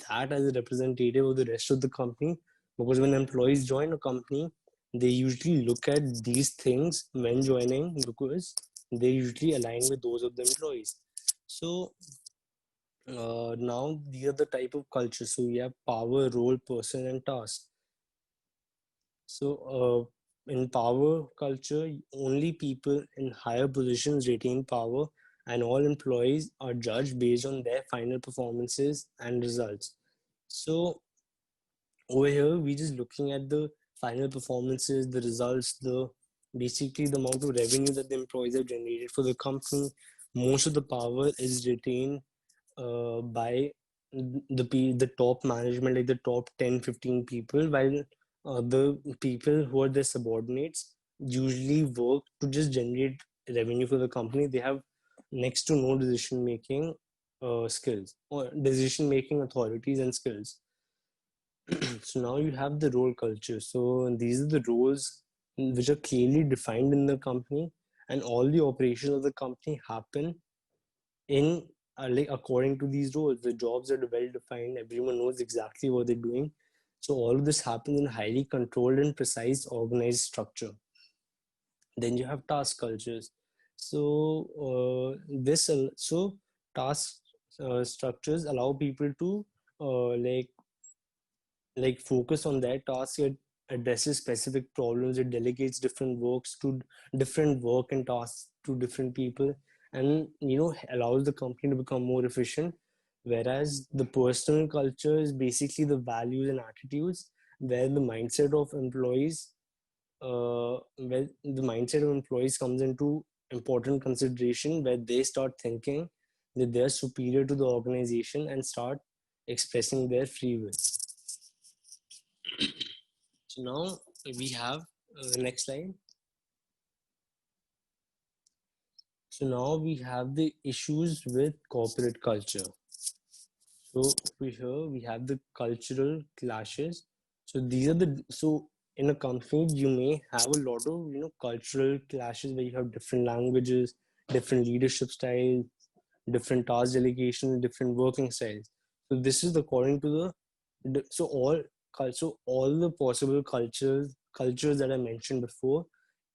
that as a representative of the rest of the company, because when employees join a company, they usually look at these things when joining, because they usually align with those of the employees. So now these are the type of culture. So we have power, role, person, and task. So in power culture, only people in higher positions retain power, and all employees are judged based on their final performances and results. So over here, we just looking at the final performances, the results, the basically the amount of revenue that the employees have generated for the company. Most of the power is retained by the top management, like the top 10, 15 people, while the people who are their subordinates usually work to just generate revenue for the company. They have next to no decision making skills or decision making authorities and skills. So now you have the role culture. So these are the roles which are clearly defined in the company, and all the operations of the company happen in like according to these roles. The jobs are well defined. Everyone knows exactly what they're doing. So all of this happens in a highly controlled and precise organized structure. Then you have task cultures. So so task structures allow people to focus on that task. It addresses specific problems. It delegates different work and tasks to different people, and allows the company to become more efficient. Whereas the personal culture is basically the values and attitudes, where the mindset of employees comes into important consideration, where they start thinking that they're superior to the organization and start expressing their free will. So now we have next slide. So now we have the issues with corporate culture. So here we have the cultural clashes. So in a company you may have a lot of cultural clashes, where you have different languages, different leadership styles, different task delegations, different working styles. So this is according to so all the possible cultures that I mentioned before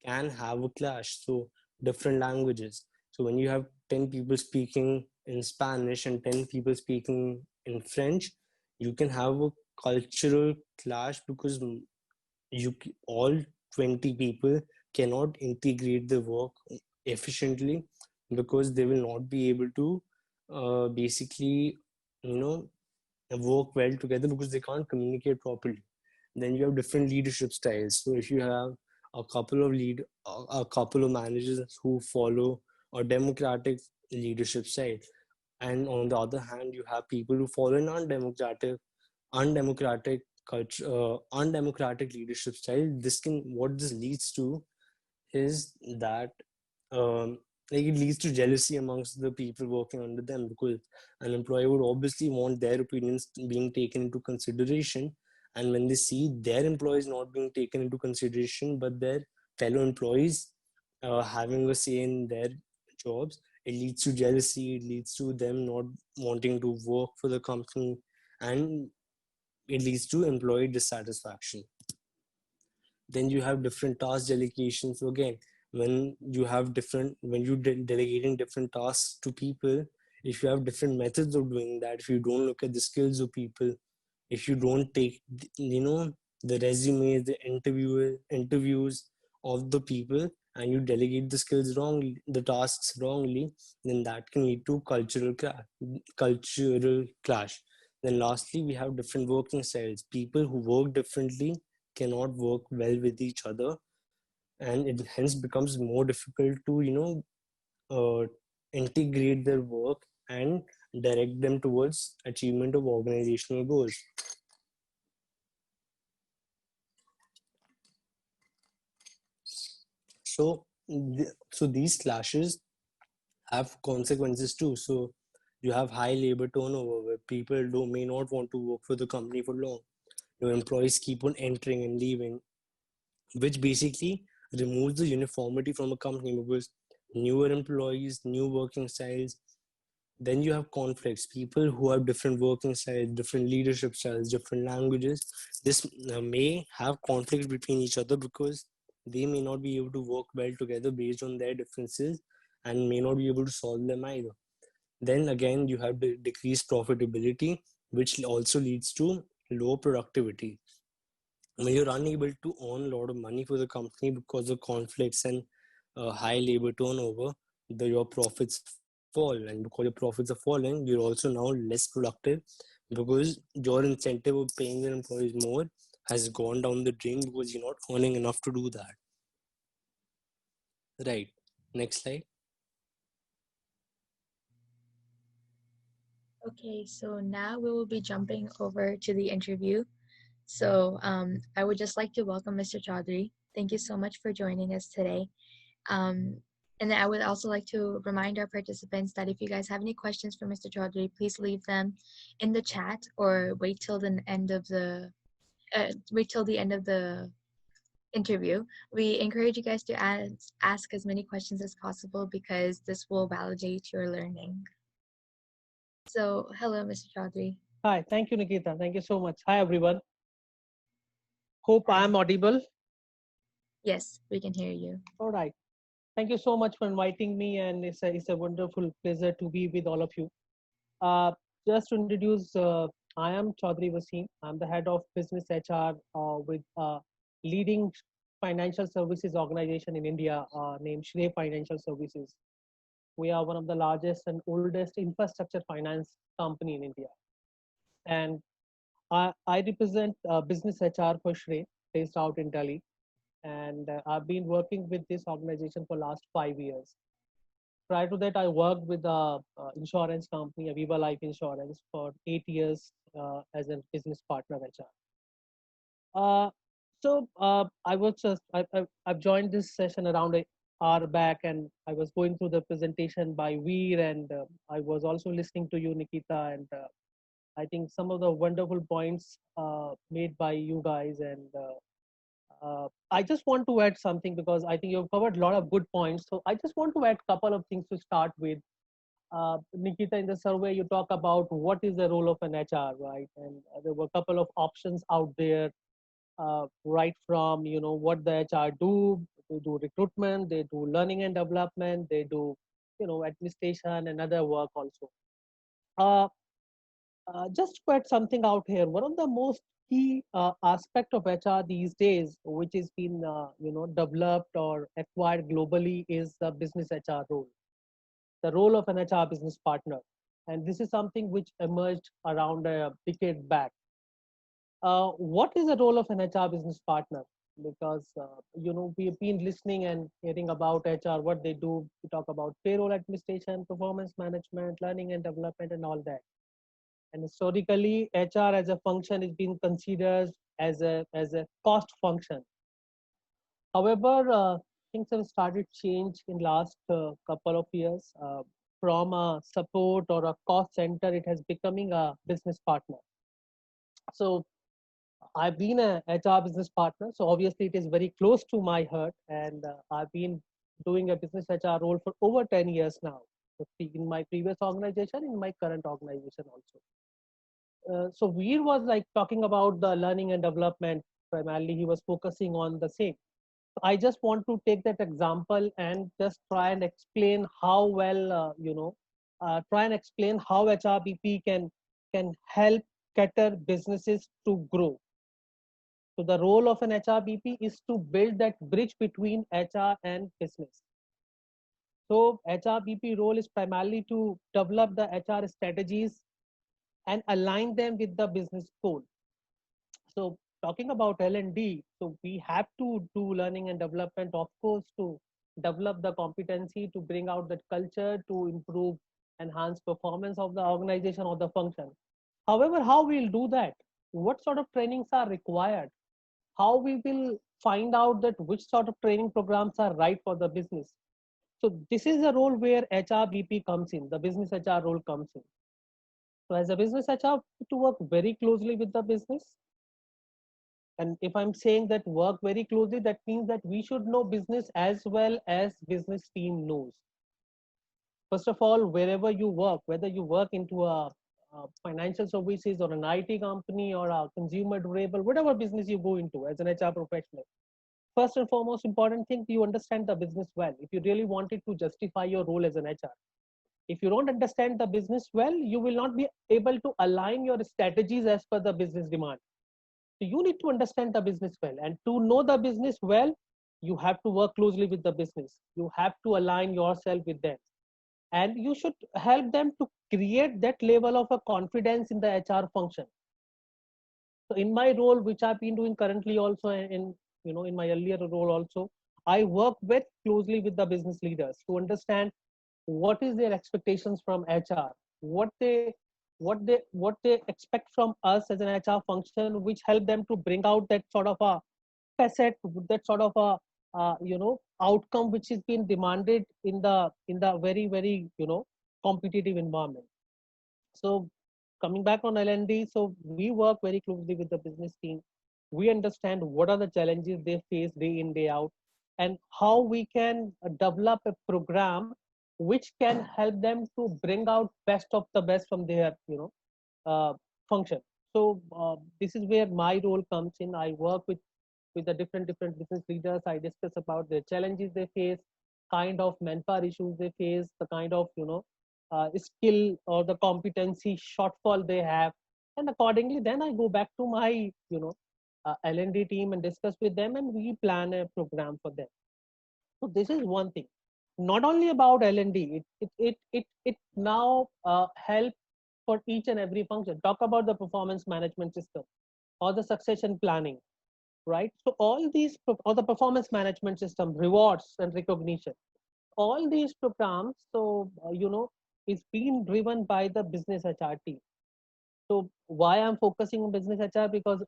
can have a clash. So different languages. So when you have 10 people speaking in Spanish and 10 people speaking in French, you can have a cultural clash, because all 20 people cannot integrate the work efficiently, because they will not be able to basically you know work well together, because they can't communicate properly. Then you have different leadership styles. So if you have a couple of managers who follow a democratic leadership style, and on the other hand you have people who follow an undemocratic culture, undemocratic leadership style. What this leads to is that um, it leads to jealousy amongst the people working under them, because an employee would obviously want their opinions being taken into consideration, and when they see their employees not being taken into consideration but their fellow employees having a say in their jobs, it leads to jealousy. It leads to them not wanting to work for the company, and it leads to employee dissatisfaction. Then you have different task delegations. So again, when you delegating different tasks to people, if you have different methods of doing that, if you don't look at the skills of people, if you don't take the resumes, the interviews of the people, and you delegate the skills wrongly, the tasks wrongly, then that can lead to cultural clash. Then lastly, we have different working styles. People who work differently cannot work well with each other, and it hence becomes more difficult to integrate their work and direct them towards achievement of organizational goals. So these clashes have consequences too. So you have high labor turnover, where people may not want to work for the company for long. Your employees keep on entering and leaving, which basically removes the uniformity from a company, because newer employees, new working styles. Then you have conflicts. People who have different working styles, different leadership styles, different languages. This may have conflict between each other, because they may not be able to work well together based on their differences, and may not be able to solve them either. Then again, you have the decreased profitability, which also leads to low productivity. When you're unable to earn a lot of money for the company because of conflicts and high labor turnover, your profits fall. And because your profits are falling, you're also now less productive, because your incentive of paying your employees more has gone down the drain, because you're not earning enough to do that. Right. Next slide. Okay, so now we will be jumping over to the interview. So I would just like to welcome Mr. Chaudhary. Thank you so much for joining us today. Um, and I would also like to remind our participants that if you guys have any questions for Mr. Chaudhary, please leave them in the chat or wait till the end of the interview. We encourage you guys to ask as many questions as possible because this will validate your learning. So, hello, Mr. Chaudhary. Hi, thank you, Nikita. Thank you so much. Hi, everyone. Hope Hi. I'm audible. Yes, we can hear you. All right. Thank you so much for inviting me, and it's a wonderful pleasure to be with all of you. Uh, just to introduce, I am Chaudhary Waseem. I'm the head of business HR with leading financial services organization in India named Shrey Financial Services. We are one of the largest and oldest infrastructure finance company in India. And I represent business HR for Shrey, based out in Delhi. And I've been working with this organization for last 5 years. Prior to that, I worked with a insurance company, Aviva Life Insurance, for 8 years as a business partner HR. I've joined this session around an hour back, and I was going through the presentation by Veer, and I was also listening to you, Nikita, and I think some of the wonderful points made by you guys. And I just want to add something because I think you've covered a lot of good points. So I just want to add a couple of things to start with. Nikita, in the survey, you talk about what is the role of an HR, right? And there were a couple of options out there, right from, what the HR do. They do recruitment, they do learning and development, they do, administration and other work also. Uh, just to add something out here, one of the most key aspect of HR these days, which has been developed or acquired globally, is the business HR role, the role of an HR business partner, and this is something which emerged around a decade back. What is the role of an HR business partner? Because we've been listening and hearing about HR, what they do. We talk about payroll administration, performance management, learning and development, and all that. And historically, HR as a function is being considered as a cost function. However, things have started change in last couple of years. From a support or a cost center, it has becoming a business partner. So I've been a HR business partner, so obviously it is very close to my heart, and I've been doing a business HR role for over 10 years now, in my previous organization, in my current organization also. So Veer was like talking about the learning and development. Primarily, he was focusing on the same. I just want to take that example and just try and explain how well, try and explain how HRBP can help cater businesses to grow. So the role of an HRBP is to build that bridge between HR and business. So HRBP role is primarily to develop the HR strategies and align them with the business goal. So talking about L&D, so we have to do learning and development, of course, to develop the competency, to bring out that culture, to improve, enhance performance of the organization or the function. However, how we'll do that? What sort of trainings are required? How we will find out that which sort of training programs are right for the business? So this is the role where HRBP comes in, the business HR role comes in. So as a business HR, to work very closely with the business. And if I'm saying that work very closely, that means that we should know business as well as business team knows. First of all, wherever you work, whether you work into a financial services or an IT company or a consumer durable, whatever business you go into as an HR professional, first and foremost important thing, you understand the business well. If you really wanted to justify your role as an HR, if you don't understand the business well, you will not be able to align your strategies as per the business demand. So you need to understand the business well, and to know the business well, you have to work closely with the business. You have to align yourself with them, and you should help them to create that level of a confidence in the HR function. So in my role, which I've been doing currently also, in my earlier role also, I work very closely with the business leaders to understand what is their expectations from HR, what they what they expect from us as an HR function, which help them to bring out that sort of a facet, that sort of a outcome which is being demanded in the very very competitive environment. So coming back on L&D, so we work very closely with the business team. We understand what are the challenges they face day in, day out, and how we can develop a program which can help them to bring out best of the best from their, function. So this is where my role comes in. I work with the different business leaders. I discuss about the challenges they face, kind of manpower issues they face, the kind of skill or the competency shortfall they have, and accordingly, then I go back to my L&D team and discuss with them, and we plan a program for them. So this is one thing. Not only about L&D, it now help for each and every function. Talk about the performance management system or the succession planning, right? So all these, or the performance management system, rewards and recognition, all these programs, so is being driven by the business HR team. So why I'm focusing on business HR? Because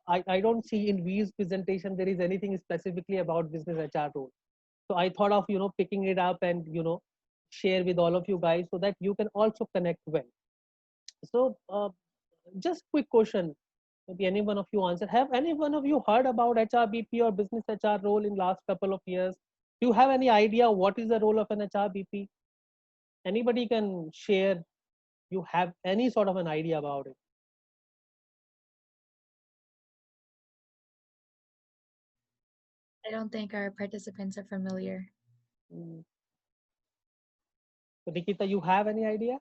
I don't see in V's presentation there is anything specifically about business HR role. So I thought of picking it up and share with all of you guys so that you can also connect well. So just quick question, maybe any one of you answer. Have any one of you heard about HRBP or business HR role in last couple of years? Do you have any idea what is the role of an HRBP? Anybody can share. You have any sort of an idea about it? I don't think our participants are familiar. Mm. So Nikita, you have any idea?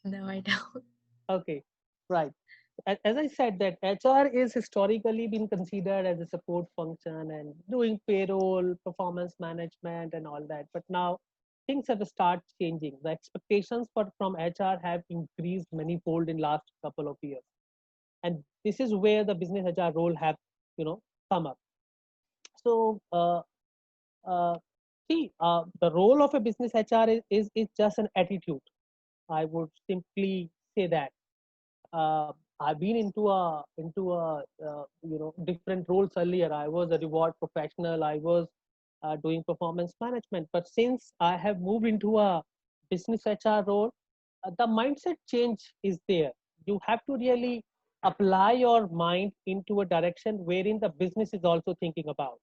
No, I don't. Okay, right. As I said, that HR is historically been considered as a support function and doing payroll, performance management, and all that. But now things have started changing. The expectations from HR have increased manifold in last couple of years, and this is where the business HR role have come up. So uh, see, the role of a business HR is just an attitude. I would simply say that. I've been into a different roles earlier. I was a reward professional. I was doing performance management. But since I have moved into a business HR role, the mindset change is there. You have to really apply your mind into a direction wherein the business is also thinking about.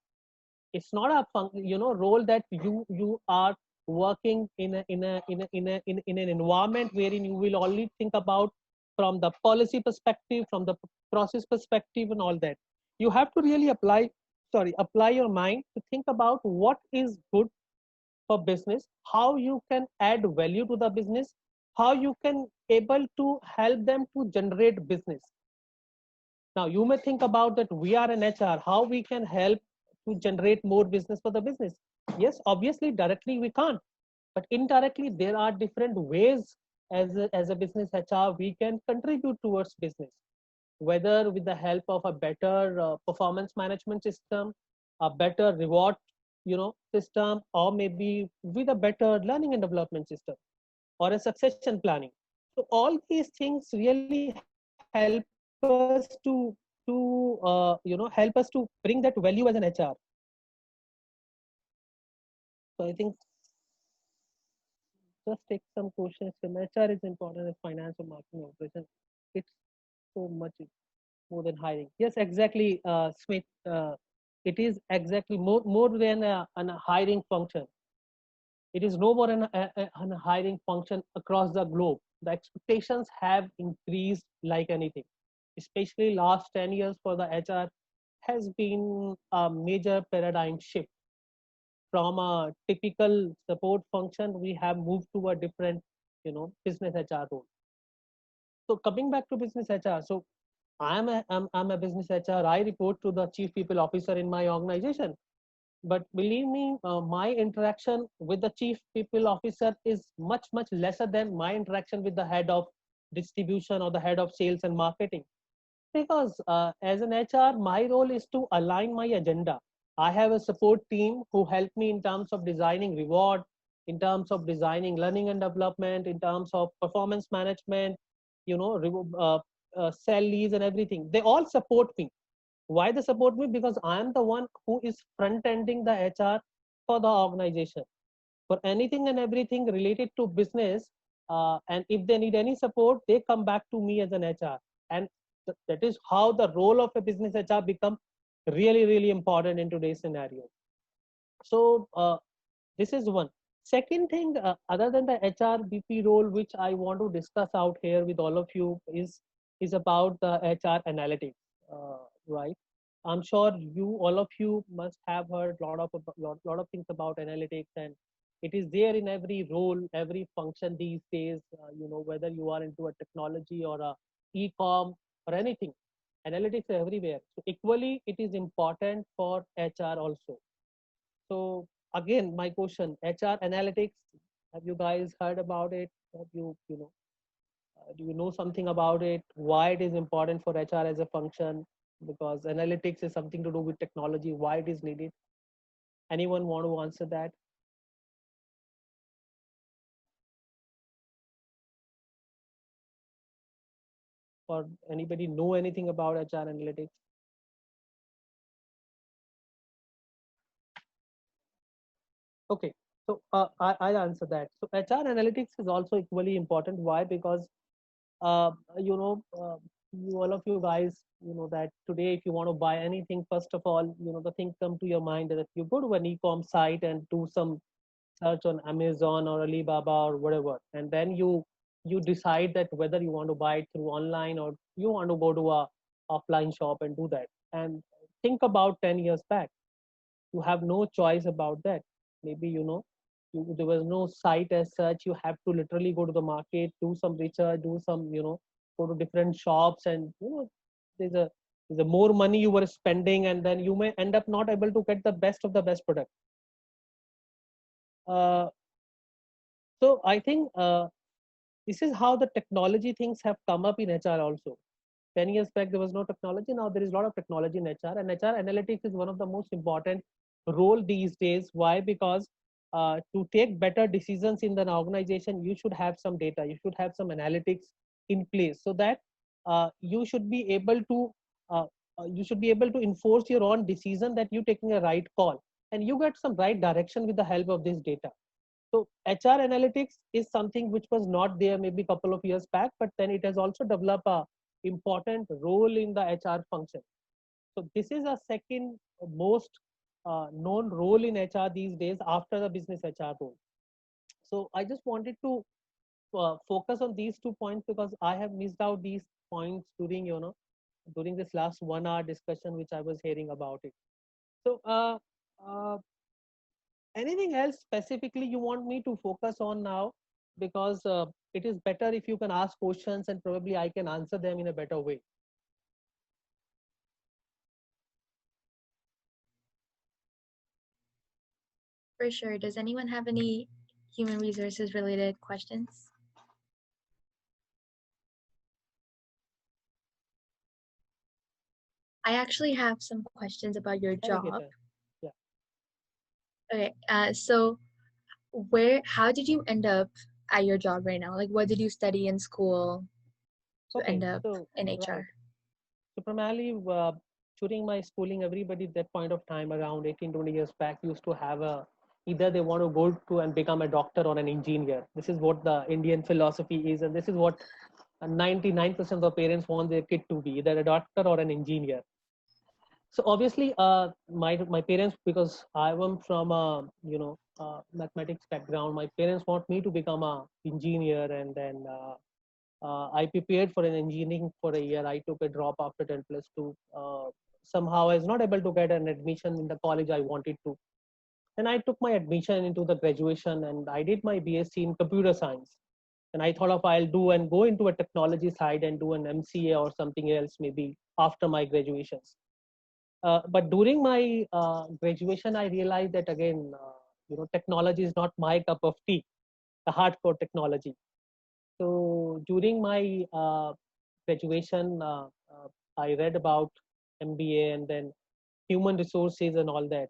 It's not a role that you are working in an environment wherein you will only think about from the policy perspective, from the process perspective, and all that. You have to really apply your mind to think about what is good for business, how you can add value to the business, how you can able to help them to generate business. Now you may think about that we are an HR, how we can help to generate more business for the business. Yes, obviously directly we can't, but indirectly there are different ways as a business HR we can contribute towards business, whether with the help of a better performance management system, a better reward system, or maybe with a better learning and development system or a succession planning. So all these things really help us to help us to bring that value as an HR. So I think just take some questions. When HR is important as finance or marketing operation, it's so much more than hiring. Yes, exactly, Smith. It is exactly more than a hiring function. It is no more an hiring function across the globe. The expectations have increased like anything, especially last 10 years for the HR has been a major paradigm shift. From a typical support function, we have moved to a different, business HR role. So coming back to business HR, so I'm a business HR. I report to the chief people officer in my organization. But believe me, my interaction with the chief people officer is much lesser than my interaction with the head of distribution or the head of sales and marketing. Because as an HR, my role is to align my agenda. I have a support team who help me in terms of designing reward, in terms of designing learning and development, in terms of performance management, sell leads and everything. They all support me. Why they support me? Because I am the one who is front ending the HR for the organization for anything and everything related to business. And if they need any support, they come back to me as an HR. And that is how the role of a business HR become really, really important in today's scenario. So this is one. Second thing, other than the HR BP role, which I want to discuss out here with all of you is about the HR analytics, right? I'm sure all of you must have heard lot of things about analytics, and it is there in every role, every function these days. Whether you are into a technology or a e-com or anything, analytics are everywhere. So equally, it is important for HR also. So again, my question: HR analytics. Have you guys heard about it? Have do you know something about it? Why it is important for HR as a function? Because analytics is something to do with technology. Why it is needed? Anyone want to answer that? Or anybody know anything about HR analytics? Okay, so I'll answer that. So HR analytics is also equally important. Why? Because uh, you know, uh, all of you guys, that today if you want to buy anything, first of all, the thing come to your mind that you go to an e-com site and do some search on Amazon or Alibaba or whatever, and then you decide that whether you want to buy it through online or you want to go to a offline shop and do that. And think about 10 years back, you have no choice about that. Maybe there was no site as such. You have to literally go to the market, do some research, do some go to different shops, and there's a there's a more money you were spending, and then you may end up not able to get the best of the best product. uh, so I think this is how the technology things have come up in HR also. 10 years back there was no technology. Now there is a lot of technology in HR, and HR analytics is one of the most important role these days. Why? Because to take better decisions in an organization, you should have some data, you should have some analytics in place, so that you should be able to uh, enforce your own decision, that you taking a right call and you get some right direction with the help of this data. So HR analytics is something which was not there maybe a couple of years back, but then it has also developed a important role in the HR function. So this is a second most known role in HR these days after the business HR role. So I just wanted to focus on these 2 points because I have missed out these points during this last 1 hour discussion which I was hearing about it. So uh, anything else specifically you want me to focus on now? Because it is better if you can ask questions and probably I can answer them in a better way. For sure. Does anyone have any human resources related questions? I actually have some questions about your job. Yeah. Okay. So how did you end up at your job right now? Like, what did you study in school to end up in HR? Right. So primarily during my schooling, everybody at that point of time around 18-20 years back used to have either they want to go to and become a doctor or an engineer. This is what the Indian philosophy is, and this is what 99% of the parents want their kid to be, either a doctor or an engineer. So obviously my parents, because I am from a mathematics background, my parents want me to become a engineer, and then I prepared for an engineering for a year. I took a drop after 10+2. Somehow I was not able to get an admission in the college I wanted to. And I took my admission into the graduation, and I did my BSc in computer science. And I thought of I'll do and go into a technology side and do an MCA or something else maybe after my graduations. But during my graduation, I realized that again, technology is not my cup of tea, the hardcore technology. So during my graduation, I read about MBA and then human resources and all that.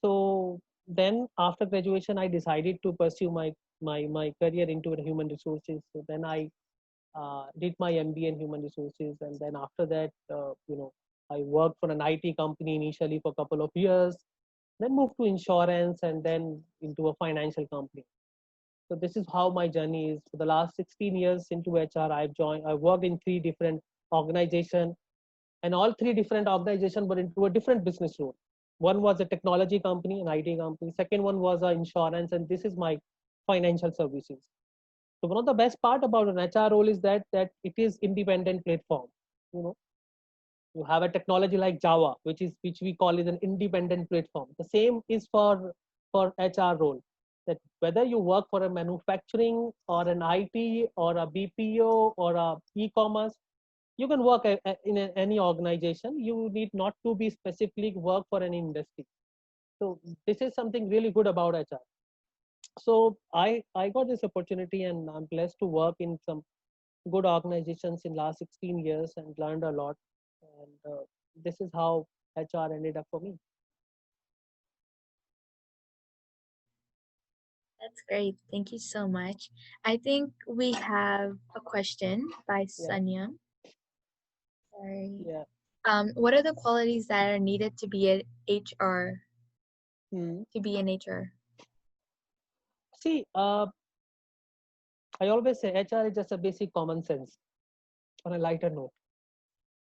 So then after graduation, I decided to pursue my career into human resources. So then I did my MBA in human resources, and then after that, I worked for an IT company initially for a couple of years, then moved to insurance, and then into a financial company. So this is how my journey is. For the last 16 years into HR, I worked in 3 different organizations, and all 3 different organizations were into a different business role. One was a technology company, an IT company. Second one was a insurance, and this is my financial services. So one of the best part about an HR role is that it is independent platform. You know, you have a technology like Java, which we call is an independent platform. The same is for HR role. That whether you work for a manufacturing or an IT or a BPO or a e-commerce, you can work in any organization. You need not to be specifically work for any industry. So this is something really good about HR. So I got this opportunity, and I'm blessed to work in some good organizations in last 16 years and learned a lot. And this is how HR ended up for me. That's great. Thank you so much. I think we have a question by Yeah, Sanya. Sorry. yeah. What are the qualities that are needed to be an HR Hmm. to be in HR? See, I always say HR is just a basic common sense on a lighter note.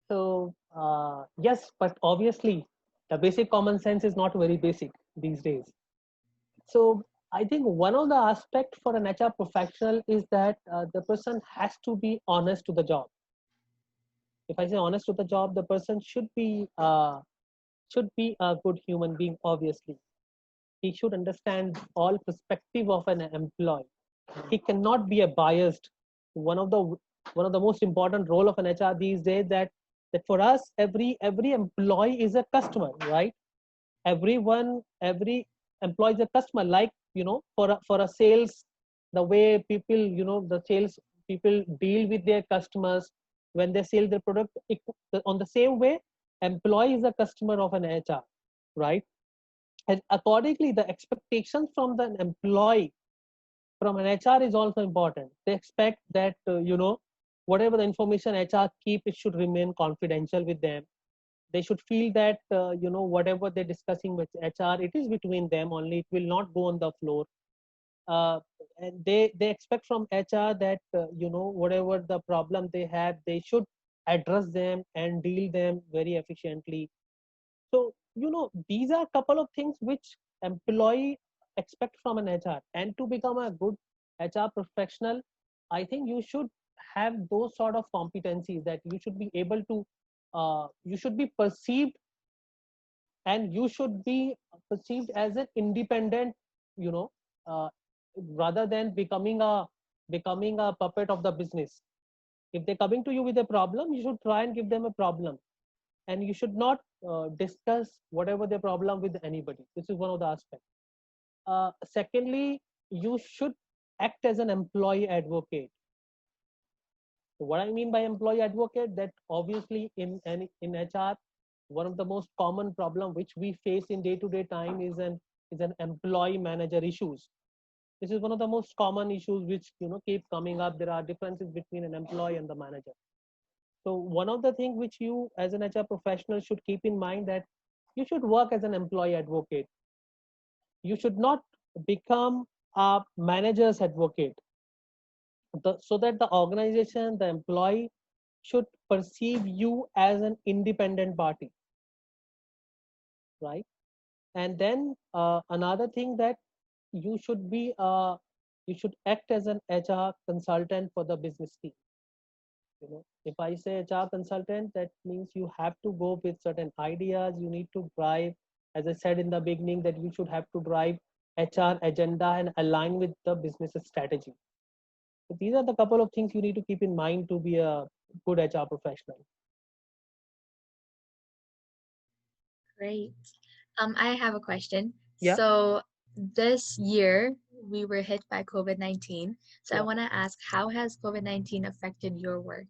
So yes, but obviously the basic common sense is not very basic these days. So I think one of the aspect for an HR professional is that the person has to be honest to the job. If I say honest to the job, the person should be a good human being. Obviously, he should understand all perspective of an employee. He cannot be a biased. One of the one of the most important role of an HR these days, that for us every employee is a customer, right? Every employee is a customer. Like, for a sales, the way people, the sales people deal with their customers when they sell their product, on the same way, employee is a customer of an HR, right? And accordingly, the expectations from the employee from an HR is also important. They expect that whatever the information HR keep, it should remain confidential with them. They should feel that whatever they're discussing with HR, it is between them only. It will not go on the floor. And they expect from HR that whatever the problem they have, they should address them and deal them very efficiently. So these are a couple of things which employee expect from an HR. And to become a good HR professional, I think you should have those sort of competencies, that you should be able to you should be perceived, and you should be perceived as an independent, you know uh, rather than becoming a puppet of the business. If they're coming to you with a problem, you should try and give them a problem, and you should not discuss whatever the problem with anybody. This is one of the aspects. Secondly, you should act as an employee advocate. So what I mean by employee advocate, that obviously in HR, one of the most common problem which we face in day-to-day time is an employee manager issues. This is one of the most common issues which keep coming up. There are differences between an employee and the manager. So one of the things which you as an HR professional should keep in mind, that you should work as an employee advocate. You should not become a manager's advocate. So that the organization, the employee, should perceive you as an independent party, right? And then another thing, that you should be you should act as an HR consultant for the business team. If I say HR consultant, that means you have to go with certain ideas. You need to drive, as I said in the beginning, that you should have to drive HR agenda and align with the business strategy. So these are the couple of things you need to keep in mind to be a good HR professional. Great. I have a question. Yeah. So this year we were hit by COVID-19. So I Yeah. want to ask, how has COVID-19 affected your work?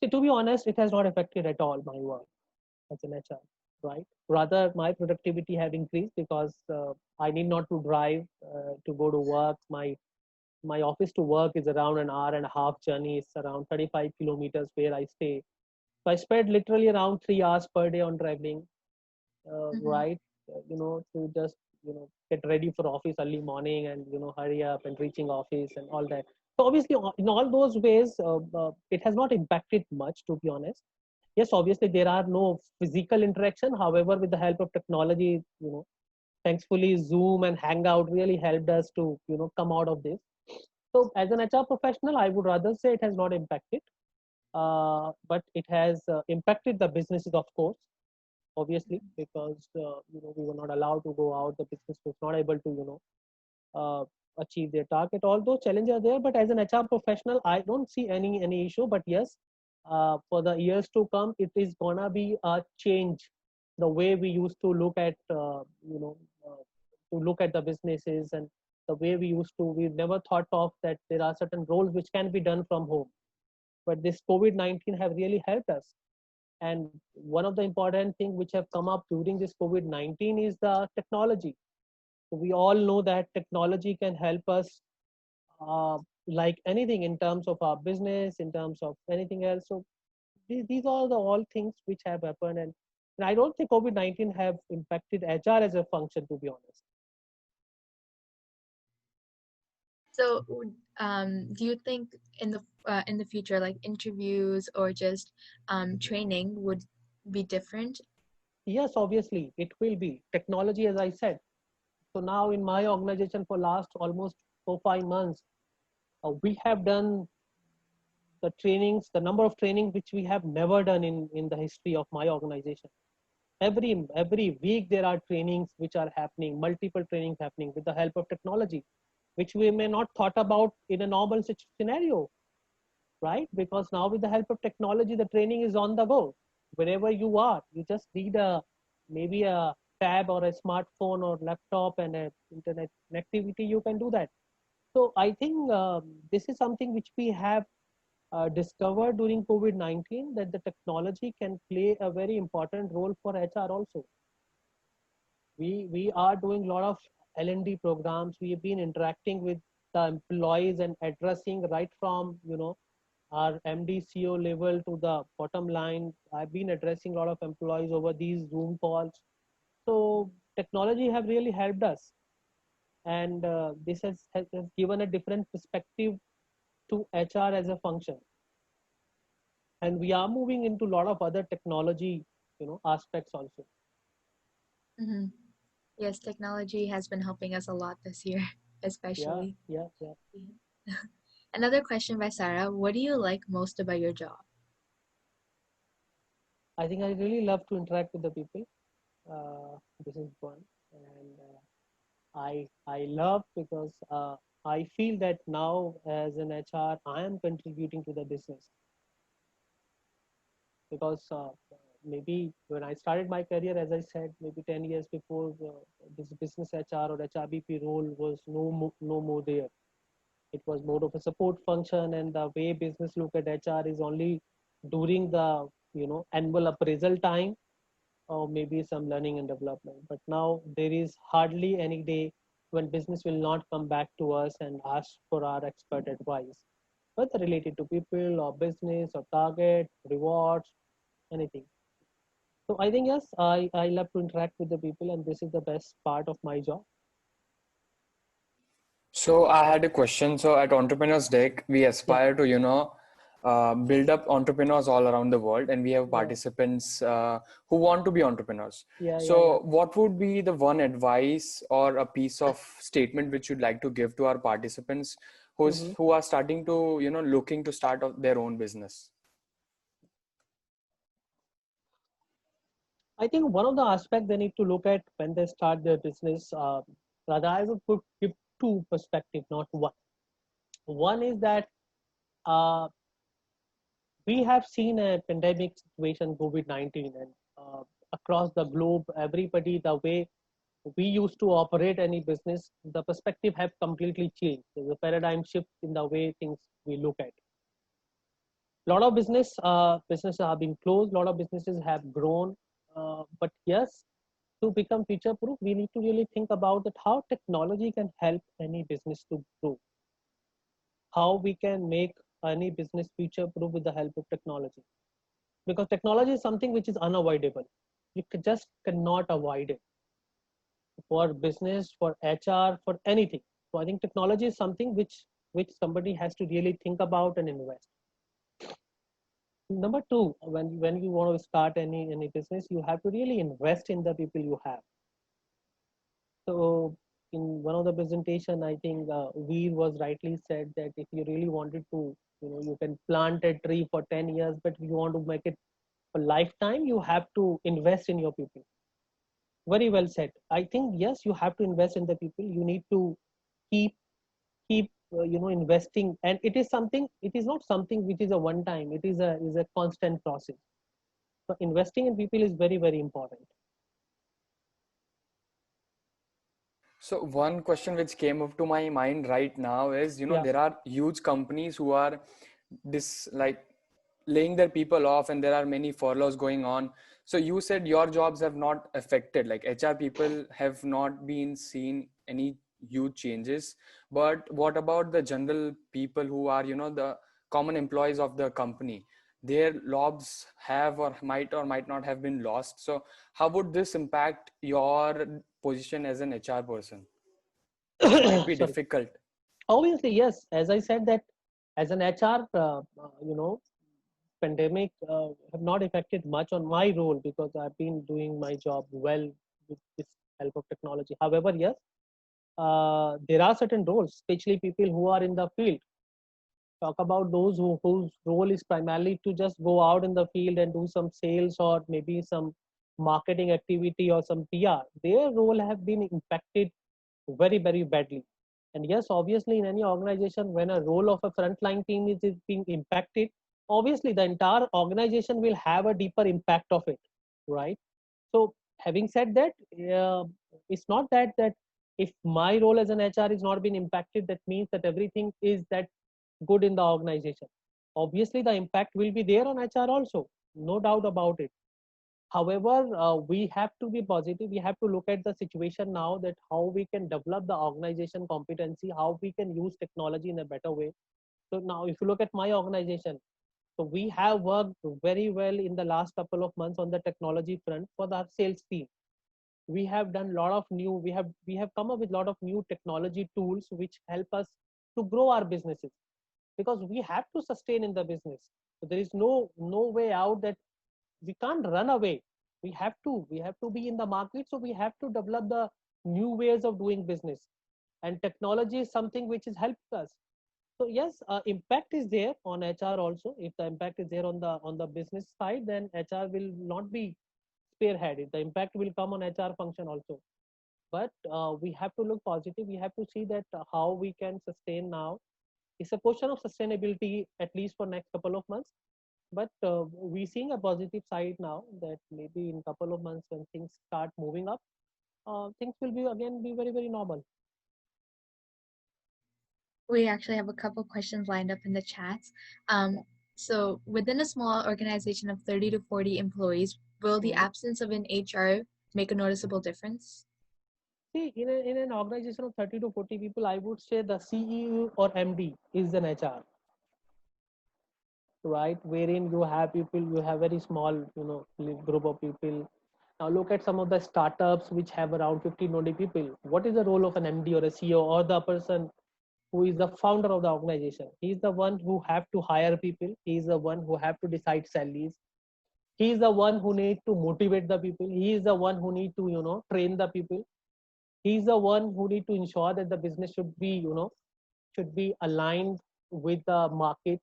See, to be honest, it has not affected at all my work as an HR, right? Rather, my productivity have increased because I need not to drive to go to work. my office to work is around an hour and a half journey. It's around 35 kilometers where I stay. So I spend literally around 3 hours per day on traveling, Mm-hmm. right? To just, get ready for office early morning and, hurry up and reaching office and all that. So obviously, in all those ways, it has not impacted much, to be honest. Yes, obviously there are no physical interaction. However, with the help of technology, thankfully Zoom and Hangout really helped us to, come out of this. So as an HR professional, I would rather say it has not impacted, but it has impacted the businesses, of course, obviously, because we were not allowed to go out. The business was not able to, uh, achieve their target. Although challenges are there, but as an HR professional, I don't see any issue. But yes, for the years to come, it is gonna be a change. The way we used to look at, to look at the businesses, and the way we never thought of that there are certain roles which can be done from home. But this COVID-19 have really helped us. And one of the important things which have come up during this COVID-19 is the technology. So we all know that technology can help us, uh, like anything, in terms of our business, in terms of anything else. So these are the all things which have happened. And I don't think COVID-19 have impacted HR as a function, to be honest. So, do you think in the future, like interviews or just training would be different? Yes, obviously, it will be. Technology, as I said. So now in my organization for last almost 4-5 months, we have done the trainings, the number of trainings which we have never done in the history of my organization. Every week there are trainings which are happening, multiple trainings happening with the help of technology, which we may not thought about in a normal scenario, right? Because now with the help of technology, the training is on the go. Wherever you are, you just need maybe a tab or a smartphone or laptop and a internet connectivity. You can do that. So I think this is something which we have discovered during COVID-19, that the technology can play a very important role for HR also. We are doing a lot of L&D programs. We have been interacting with the employees and addressing right from our MD CEO level to the bottom line. I've been addressing a lot of employees over these Zoom calls. So technology have really helped us, and this has given a different perspective to HR as a function. And we are moving into a lot of other technology, aspects also. Mm-hmm. Yes, technology has been helping us a lot this year, Yeah, especially. yeah, yeah. Yeah. Another question by Sarah: what do you like most about your job? I think I really love to interact with the people. This is one, and I love because I feel that now as an HR, I am contributing to the business, because maybe when I started my career, as I said, maybe 10 years before, this business HR or HRBP role was no more there. It was more of a support function, and the way business look at HR is only during the annual appraisal time, or maybe some learning and development. But now there is hardly any day when business will not come back to us and ask for our expert advice, whether related to people or business or target, rewards, anything. So I think yes, I love to interact with the people, and this is the best part of my job. So I had a question. So at Entrepreneurs Deck, we Yeah, aspire to, build up entrepreneurs all around the world, and we have yeah, participants who want to be entrepreneurs. yeah, yeah, yeah. So what would be the one advice or a piece of statement which you'd like to give to our participants Mm-hmm. who are starting to, looking to start their own business? I think one of the aspects they need to look at when they start their business, rather I would give two perspectives, not one. One is that uh, we have seen a pandemic situation, COVID-19, and across the globe, everybody, the way we used to operate any business, the perspective have completely changed. There's a paradigm shift in the way things we look at. A lot of businesses have been closed. A lot of businesses have grown, but yes, to become future proof, we need to really think about that how technology can help any business to grow. how we can make any business future proof with the help of technology, because technology is something which is unavoidable. You just cannot avoid it for business, for HR, for anything. So I think technology is something which somebody has to really think about and invest. Number two, when you want to start any business, you have to really invest in the people you have. So in one of the presentation, I think Veer was rightly said that if you really wanted to, you can plant a tree for 10 years, but if you want to make it a lifetime, you have to invest in your people. Very well said. I think yes, you have to invest in the people. You need to keep keep investing, and it is something. It is not something which is a one time. It is a constant process. So investing in people is very important. So one question which came up to my mind right now is, Yeah. there are huge companies who are like laying their people off, and there are many furloughs going on. So you said your jobs have not affected, like HR people have not been seen any huge changes. But what about the general people who are, the common employees of the company? Their jobs have or might not have been lost. So how would this impact your position as an HR person? It might be Sorry. difficult. Obviously, yes. As I said that as an HR, pandemic have not affected much on my role because I've been doing my job well with this help of technology. However, yes, there are certain roles, especially people who are in the field. Talk about those whose role is primarily to just go out in the field and do some sales or maybe some marketing activity or some PR. Their role have been impacted very badly. And yes, obviously, in any organization, when a role of a frontline team is being impacted, obviously the entire organization will have a deeper impact of it, right? So, having said that, it's not that if my role as an HR is not being impacted, that means that everything is that good in the organization. Obviously, the impact will be there on HR also, no doubt about it. However, we have to be positive. We have to look at the situation now, that how we can develop the organization competency, how we can use technology in a better way. So now, if you look at my organization, so we have worked very well in the last couple of months on the technology front for the sales team. We have done a lot of new. We have come up with a lot of new technology tools which help us to grow our businesses, because we have to sustain in the business. So there is no way out, that we can't run away. We have to be in the market, so we have to develop the new ways of doing business, and technology is something which has helped us. So yes, impact is there on HR also. If the impact is there on the business side, then HR will not be spearheaded. The impact will come on HR function also. But we have to look positive. We have to see that how we can sustain now. It's a question of sustainability, at least for next couple of months. But we're seeing a positive side now, that maybe in couple of months when things start moving up, things will be again be very normal. We actually have a couple questions lined up in the chats. So within a small organization of 30 to 40 employees, will the Mhm. absence of an HR make a noticeable difference? See, in an organization of 30 to 40 people, I would say the CEO or MD is an HR, right? Wherein you have people, you have very small, group of people. Now look at some of the startups which have around 50, 20 people. What is the role of an MD or a CEO or the person who is the founder of the organization? He's the one who have to hire people. He's the one who have to decide salaries. He's the one who need to motivate the people. He is the one who need to, train the people. He's the one who need to ensure that the business should be aligned with the market.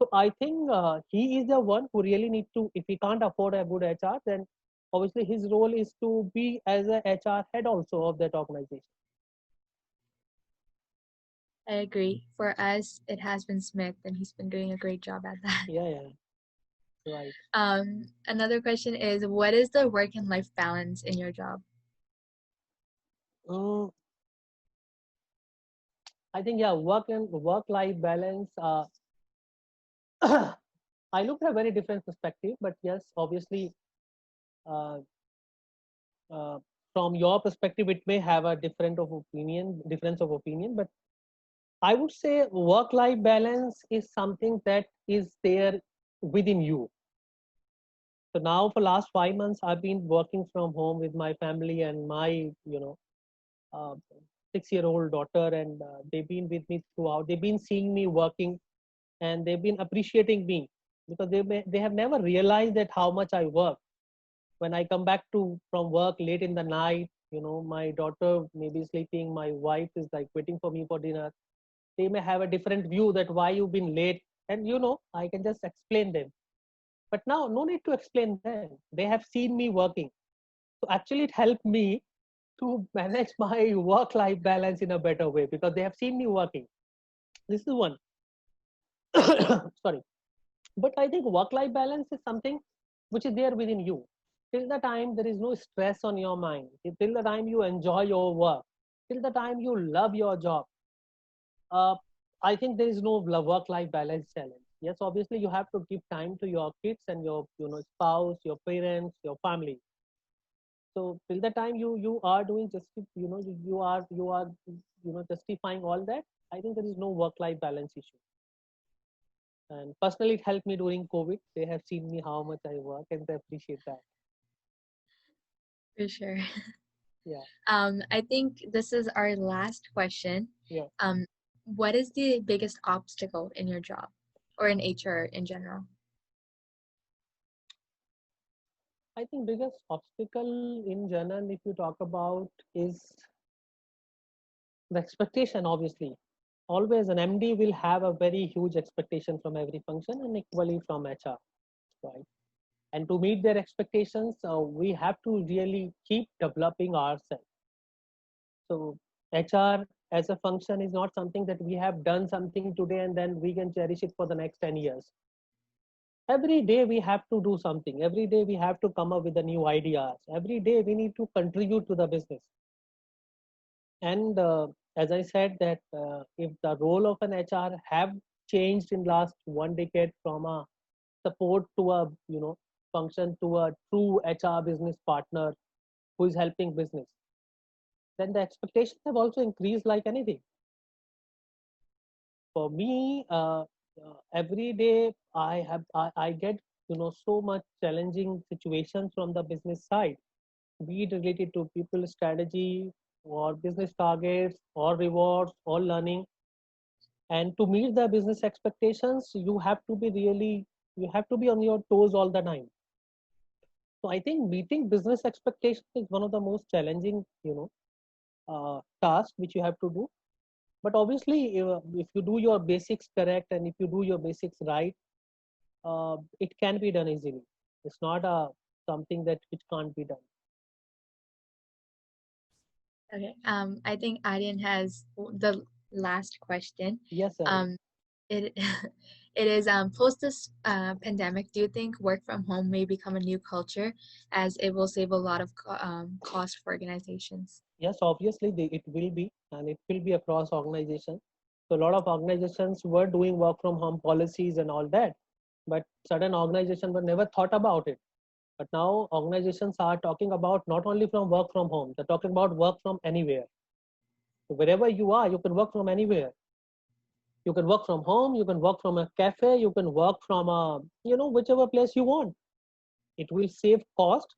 So I think he is the one who really need to, if he can't afford a good HR, then obviously his role is to be as a HR head also of that organization. I agree. For us, it has been Smith, and he's been doing a great job at that. Yeah, right. Another question is, what is the work and life balance in your job? Mm, I think yeah, work life balance. I look at a very different perspective, but yes, obviously, uh, uh, from your perspective, it may have a difference of opinion. But I would say work-life balance is something that is there within you. So now for last 5 months, I've been working from home with my family and my, uh, 6-year-old daughter, and they've been with me throughout. They've been seeing me working, and they've been appreciating me because they have never realized that how much I work. When I come back to from work late in the night, my daughter may be sleeping, my wife is like waiting for me for dinner. They may have a different view that why you've been late, and I can just explain them. But now no need to explain them. They have seen me working. So actually it helped me to manage my work life balance in a better way because they have seen me working. This is one. Sorry. But I think work life balance is something which is there within you. Till the time there is no stress on your mind, till the time you enjoy your work, till the time you love your job, uh, I think there is no work life balance challenge. Yes, obviously you have to give time to your kids and your spouse, your parents, your family. So till the time you are doing just you are justifying all that, I think there is no work life balance issue. And personally it helped me during COVID. They have seen me how much I work and they appreciate that. For sure. Yeah. I think this is our last question. Yeah. What is the biggest obstacle in your job or in HR in general? I think biggest obstacle in general, if you talk about, is the expectation. Obviously, always an MD will have a very huge expectation from every function and equally from HR, right? And to meet their expectations, we have to really keep developing ourselves. So HR as a function is not something that we have done something today and then we can cherish it for the next 10 years. Every day we have to do something. Every day we have to come up with the new ideas. Every day we need to contribute to the business. And as I said that if the role of an HR have changed in last 1 decade from a support to a function to a true HR business partner who is helping business, then the expectations have also increased like anything. For me, every day I get so much challenging situations from the business side, be it related to people strategy or business targets or rewards or learning. And to meet the business expectations, you have to be on your toes all the time. So I think meeting business expectations is one of the most challenging tasks which you have to do. But obviously if you do your basics correct and if you do your basics right, it can be done easily. It's not something that which can't be done. Okay. I think Aryan has the last question. Yes, sir. It it is post this pandemic. Do you think work from home may become a new culture, as it will save a lot of cost for organizations? Yes, obviously it will be, and it will be across organizations. So a lot of organizations were doing work from home policies and all that, but certain organizations were never thought about it. But now organizations are talking about not only from work from home, they're talking about work from anywhere. So wherever you are, you can work from anywhere. You can work from home, you can work from a cafe, you can work from a whichever place you want. It will save cost,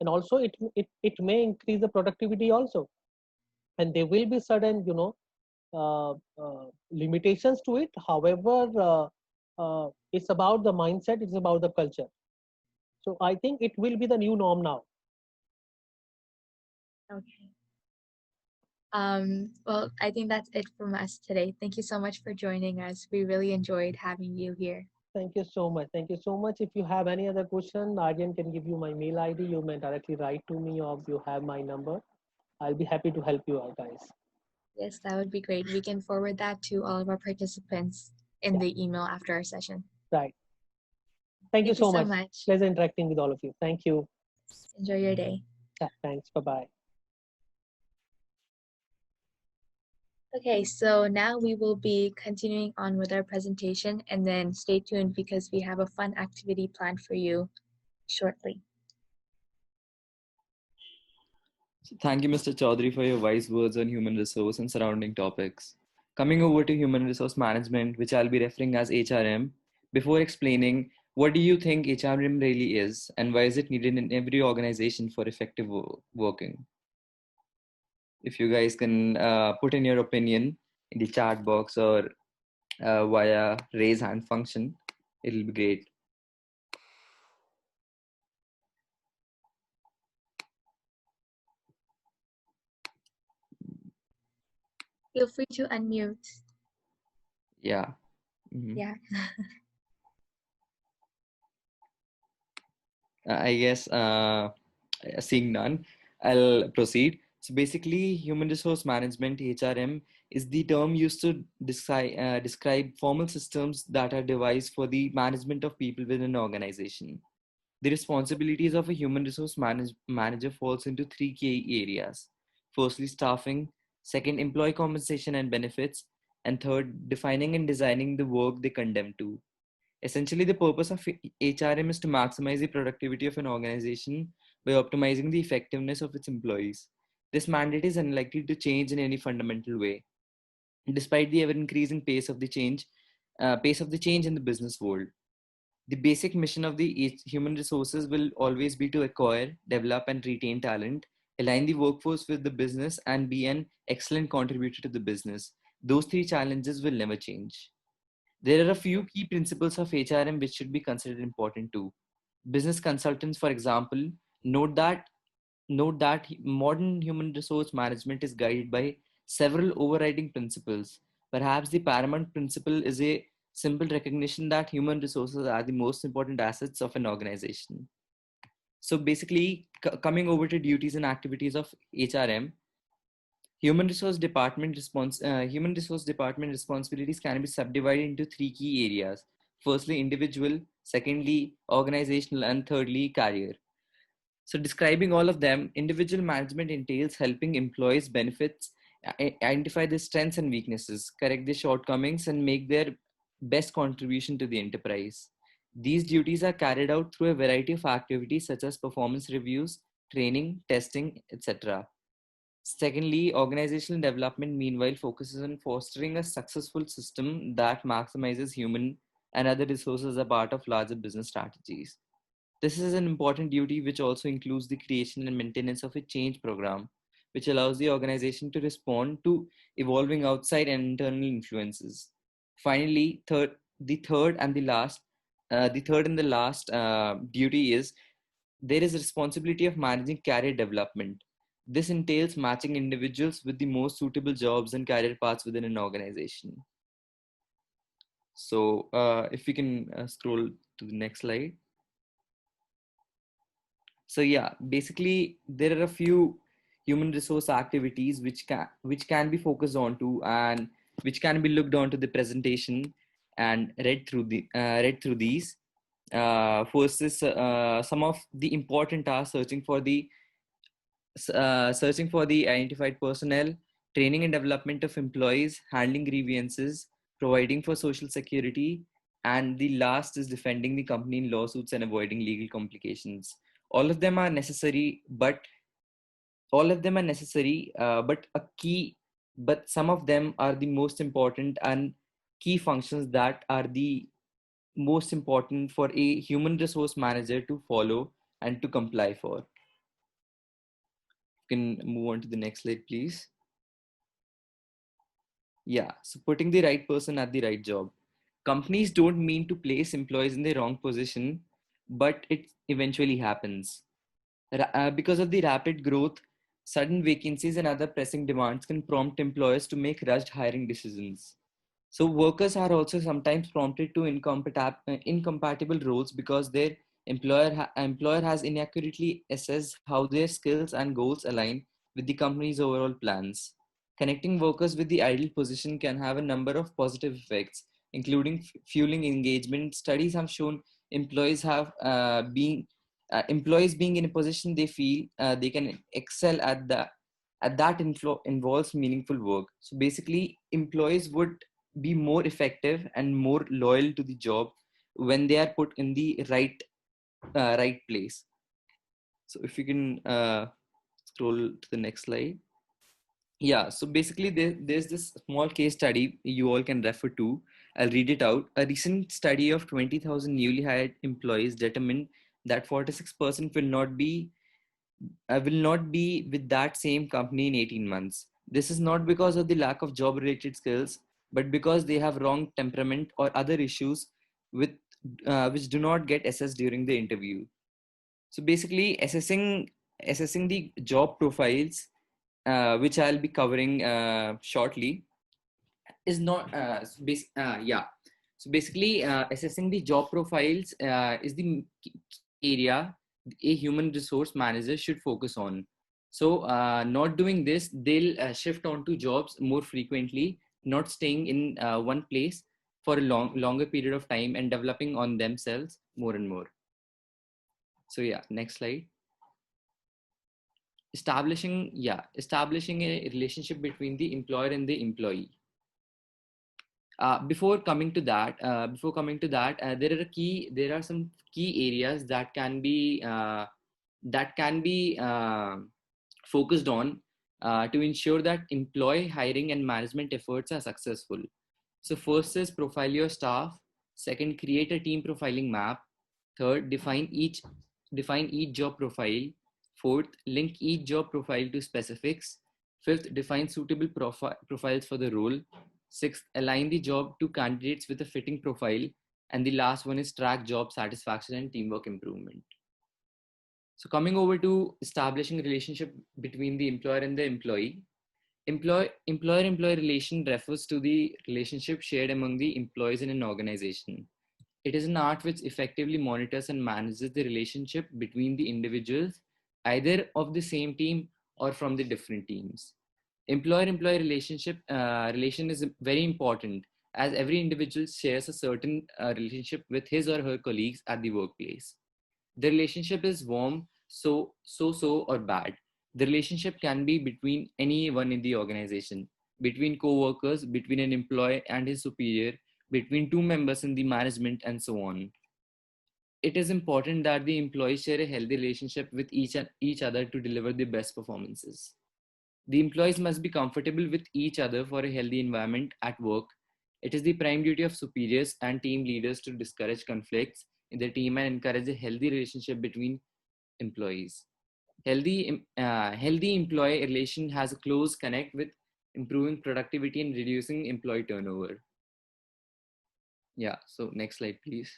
and also it may increase the productivity also. And there will be certain limitations to it. However, it's about the mindset, it's about the culture. So I think it will be the new norm now. Okay. Well, I think that's it from us today. Thank you so much for joining us. We really enjoyed having you here. Thank you so much. Thank you so much. If you have any other question, Aryan can give you my mail ID. You may directly write to me, or you have my number. I'll be happy to help you out, guys. Yes, that would be great. We can forward that to all of our participants in Yeah. the email after our session. Right. Thank you Thank you so so much. much. Pleasure interacting with all of you. Thank you. Enjoy your day. Yeah, thanks. Bye-bye. Okay, so now we will be continuing on with our presentation, and then stay tuned because we have a fun activity planned for you shortly. Thank you, Mr. Chaudhary, for your wise words on human resource and surrounding topics. Coming over to human resource management, which I'll be referring as HRM, before explaining what do you think HRM really is and why is it needed in every organization for effective working? If you guys can put in your opinion in the chat box or via raise hand function, it'll be great. Feel free to unmute. Yeah. Mm-hmm. Yeah. I guess seeing none, I'll proceed. So basically, human resource management (HRM) is the term used to describe formal systems that are devised for the management of people within an organization. The responsibilities of a human resource manager falls into three key areas. Firstly, staffing. Second, employee compensation and benefits. And third, defining and designing the work they condemn to. Essentially, the purpose of HRM is to maximize the productivity of an organization by optimizing the effectiveness of its employees. This mandate is unlikely to change in any fundamental way, despite the ever-increasing pace of the change in the business world. The basic mission of the human resources will always be to acquire, develop, and retain talent, align the workforce with the business, and be an excellent contributor to the business. Those three challenges will never change. There are a few key principles of HRM which should be considered important too. Business consultants, for example, note that modern human resource management is guided by several overriding principles. Perhaps the paramount principle is a simple recognition that human resources are the most important assets of an organization. So basically, coming over to duties and activities of HRM, human resource department responsibilities can be subdivided into three key areas. Firstly, individual, secondly, organizational, and thirdly, career. So describing all of them, individual management entails helping employees benefits, identify their strengths and weaknesses, correct their shortcomings, and make their best contribution to the enterprise. These duties are carried out through a variety of activities such as performance reviews, training, testing, etc. Secondly, organizational development, meanwhile, focuses on fostering a successful system that maximizes human and other resources as a part of larger business strategies. This is an important duty which also includes the creation and maintenance of a change program, which allows the organization to respond to evolving outside and internal influences. Finally, the third and the last duty is there is a responsibility of managing career development. This entails matching individuals with the most suitable jobs and career paths within an organization. So if we can scroll to the next slide. So yeah, basically there are a few human resource activities which can be focused on to and which can be looked on to the presentation and read through these. First is some of the important tasks: searching for the identified personnel, training and development of employees, handling grievances, providing for social security, and the last is defending the company in lawsuits and avoiding legal complications. All of them are necessary, but but some of them are the most important and key functions that are the most important for a human resource manager to follow and to comply for. You can move on to the next slide, please. Yeah, so putting the right person at the right job. Companies don't mean to place employees in the wrong position, but it eventually happens. Because of the rapid growth, sudden vacancies and other pressing demands can prompt employers to make rushed hiring decisions. So workers are also sometimes prompted to incompatible roles because their employer has inaccurately assessed how their skills and goals align with the company's overall plans. Connecting workers with the ideal position can have a number of positive effects, including fueling engagement. Studies have shown employees have employees being in a position they feel they can excel at that involves meaningful work. So basically, employees would be more effective and more loyal to the job when they are put in the right place. So if you can scroll to the next slide. Yeah, so basically there's this small case study you all can refer to. I'll read it out. A recent study of 20,000 newly hired employees determined that 46% will not be with that same company in 18 months. This is not because of the lack of job related skills, but because they have wrong temperament or other issues with which do not get assessed during the interview. So basically assessing the job profiles, which I'll be covering shortly, is not yeah. So basically assessing the job profiles is the key area a human resource manager should focus on. So not doing this, they'll shift onto jobs more frequently, not staying in one place for a longer period of time and developing on themselves more and more. So yeah, next slide. Establishing a relationship between the employer and the employee. Before coming to that, there are some key areas that can be focused on to ensure that employee hiring and management efforts are successful. So first is profile your staff. Second, create a team profiling map. Third, define each job profile. Fourth, link each job profile to specifics. Fifth, define suitable profiles for the role. Sixth, align the job to candidates with a fitting profile. And the last one is track job satisfaction and teamwork improvement. So coming over to establishing a relationship between the employer and the employee. Employer-employee relation refers to the relationship shared among the employees in an organization. It is an art which effectively monitors and manages the relationship between the individuals, either of the same team or from the different teams. Employer-employee relation is very important, as every individual shares a certain relationship with his or her colleagues at the workplace. The relationship is warm, so, or bad. The relationship can be between anyone in the organization, between co-workers, between an employee and his superior, between two members in the management, and so on. It is important that the employees share a healthy relationship with each other to deliver the best performances. The employees must be comfortable with each other for a healthy environment at work. It is the prime duty of superiors and team leaders to discourage conflicts in the team and encourage a healthy relationship between employees. Healthy employee relation has a close connect with improving productivity and reducing employee turnover. Yeah, so next slide, please.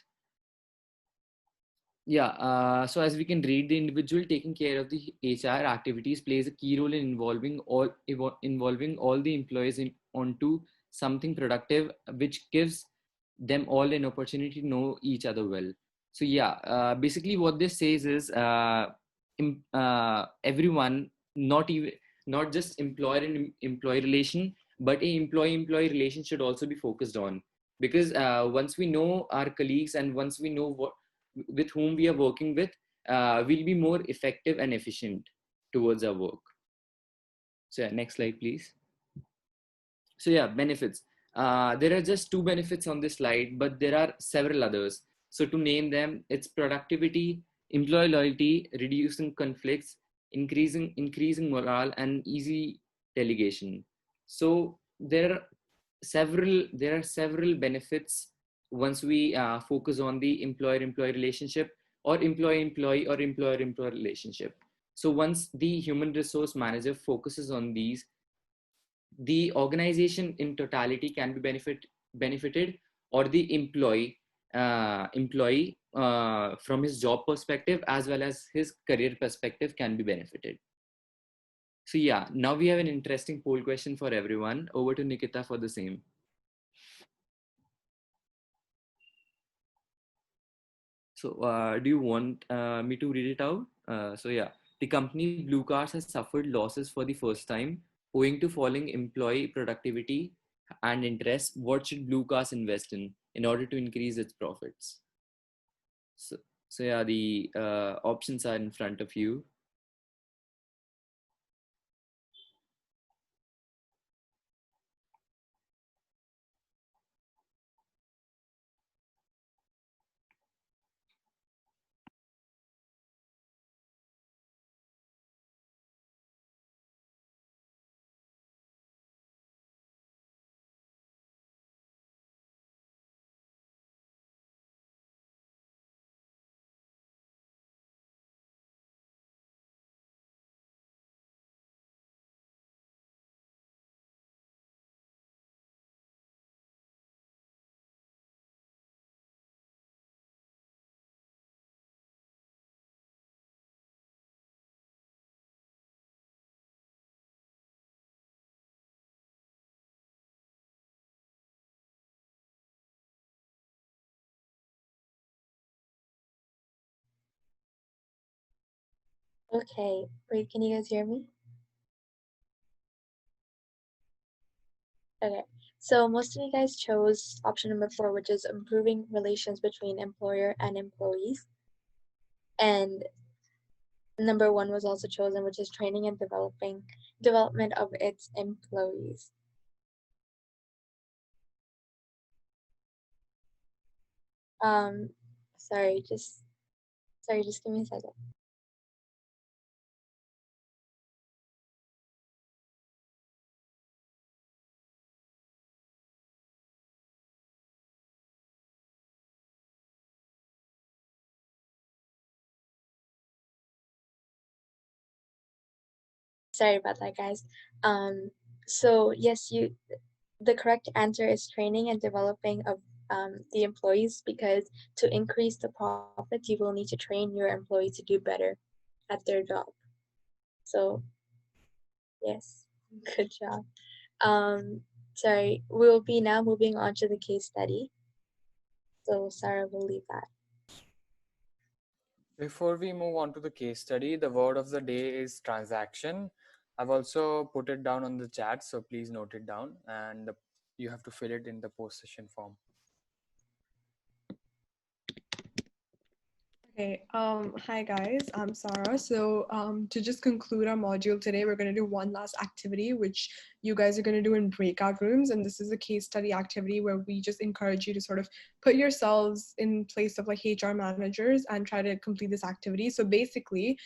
Yeah, so as we can read, the individual taking care of the HR activities plays a key role in involving all the employees onto something productive, which gives them all an opportunity to know each other well. So yeah, basically what this says is everyone, not just employer and employee relation, but a employee relation should also be focused on, because once we know our colleagues and once we know with whom we are working with, we'll be more effective and efficient towards our work. So yeah, next slide, please. So yeah, benefits. There are just two benefits on this slide, but there are several others. So to name them, it's productivity, employee loyalty, reducing conflicts, increasing morale, and easy delegation. So there are several benefits once we focus on the employer-employee relationship, or employee-employee, or employer-employer relationship. So once the human resource manager focuses on these, the organization in totality can be benefited, or the employee from his job perspective as well as his career perspective can be benefited. So yeah, now we have an interesting poll question for everyone. Over to Nikita for the same. So do you want me to read it out? So yeah, the company Blue Cars has suffered losses for the first time owing to falling employee productivity and interest. What should Blue Cars invest in order to increase its profits? So yeah, the options are in front of you. Okay, wait, can you guys hear me? Okay, so most of you guys chose option number 4, which is improving relations between employer and employees. And number 1 was also chosen, which is training and development of its employees. Um, sorry, just give me a second. Sorry about that, guys. So yes, the correct answer is training and developing of the employees, because to increase the profits, you will need to train your employee to do better at their job. So yes, good job. Sorry, we'll be now moving on to the case study. So Sarah will lead that. Before we move on to the case study, the word of the day is transaction. I've also put it down on the chat, so please note it down, and you have to fill it in the post session form. Okay, hi guys, I'm Sarah. So to just conclude our module today, we're going to do one last activity, which you guys are going to do in breakout rooms. And this is a case study activity where we just encourage you to sort of put yourselves in place of like HR managers and try to complete this activity. So basically,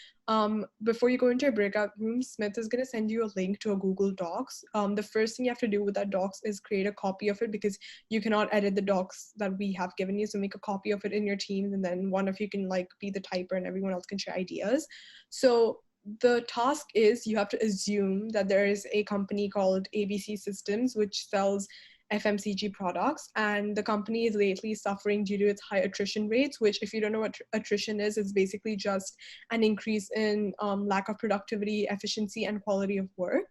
before you go into a breakout room, Smith is going to send you a link to a Google Docs. The first thing you have to do with that docs is create a copy of it, because you cannot edit the docs that we have given you. So make a copy of it in your teams, and then one of you can like be the typer and everyone else can share ideas. So the task is you have to assume that there is a company called ABC Systems which sells FMCG products, and the company is lately suffering due to its high attrition rates, which, if you don't know what attrition is, it's basically just an increase in lack of productivity, efficiency, and quality of work.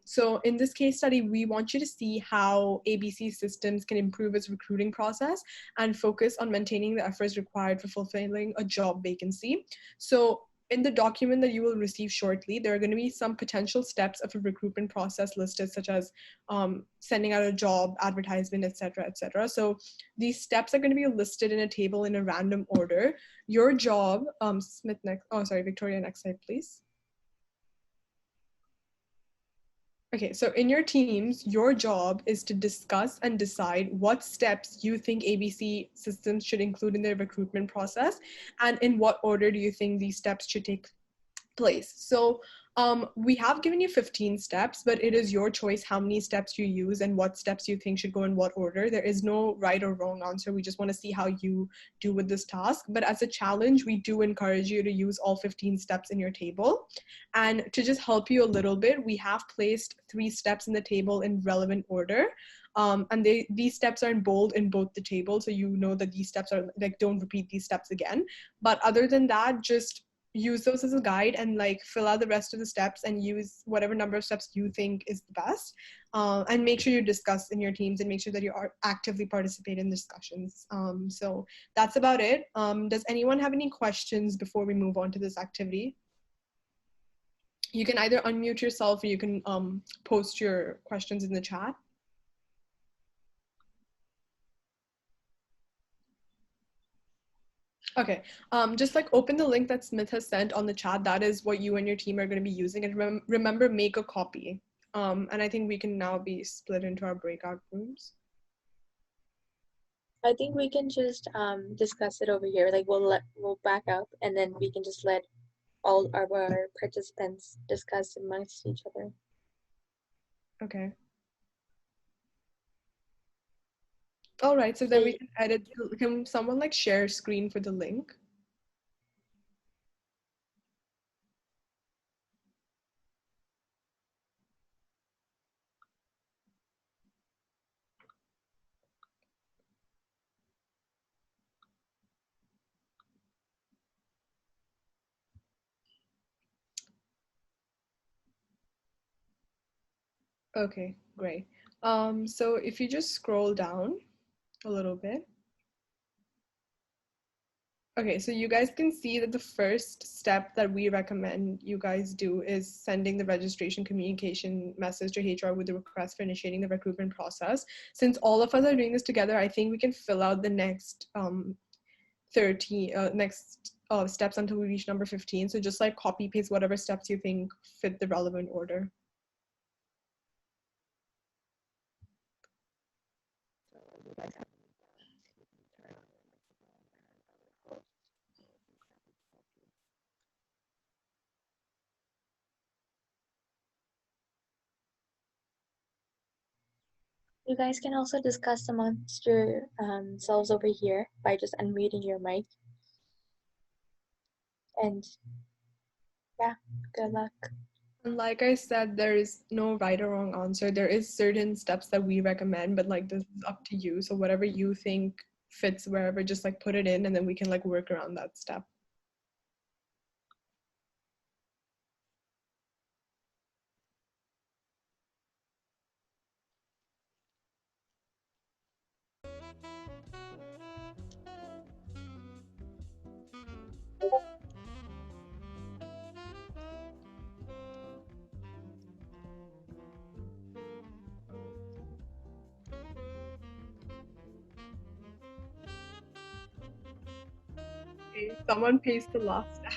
So in this case study, we want you to see how ABC Systems can improve its recruiting process and focus on maintaining the efforts required for fulfilling a job vacancy. So in the document that you will receive shortly, there are going to be some potential steps of a recruitment process listed, such as sending out a job advertisement, etc., etc. So these steps are going to be listed in a table in a random order. Your job, Smith next. Oh, sorry, Victoria, next slide, please. Okay, so in your teams, your job is to discuss and decide what steps you think ABC Systems should include in their recruitment process, and in what order do you think these steps should take place. So we have given you 15 steps, but it is your choice how many steps you use and what steps you think should go in what order. There is no right or wrong answer. We just want to see how you do with this task. But as a challenge, we do encourage you to use all 15 steps in your table. And to just help you a little bit, we have placed 3 steps in the table in relevant order. And these steps are in bold in both the tables, so you know that these steps are like, don't repeat these steps again. But other than that, just use those as a guide and like fill out the rest of the steps and use whatever number of steps you think is the best, and make sure you discuss in your teams and make sure that you are actively participate in discussions. So that's about it. Does anyone have any questions before we move on to this activity? You can either unmute yourself or you can post your questions in the chat. Okay, just like open the link that Smith has sent on the chat. That is what you and your team are going to be using. And remember, make a copy. And I think we can now be split into our breakout rooms. I think we can just discuss it over here. Like we'll back up, and then we can just let all of our participants discuss amongst each other. Okay. All right, so then we can edit. Can someone like share screen for the link? Okay, great. So if you just scroll down a little bit. Okay, so you guys can see that the first step that we recommend you guys do is sending the registration communication message to HR with the request for initiating the recruitment process. Since all of us are doing this together, I think we can fill out the next 13 steps until we reach number 15. So just like copy paste whatever steps you think fit the relevant order. You guys can also discuss amongst yourselves over here by just unmuting your mic. And yeah, good luck. And like I said, there is no right or wrong answer. There is certain steps that we recommend, but like this is up to you. So whatever you think fits wherever, just like put it in and then we can like work around that step. Okay, someone paste the last step.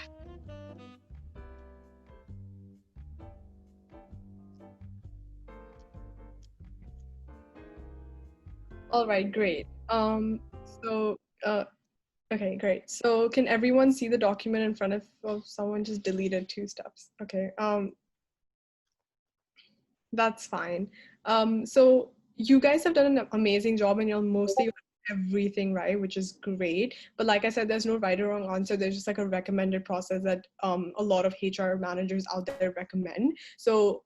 All right, great. So okay, great. So can everyone see the document in front of someone? Just deleted 2 steps. Okay. That's fine. So you guys have done an amazing job and you'll mostly everything right, which is great. But like I said, there's no right or wrong answer. There's just like a recommended process that a lot of HR managers out there recommend. So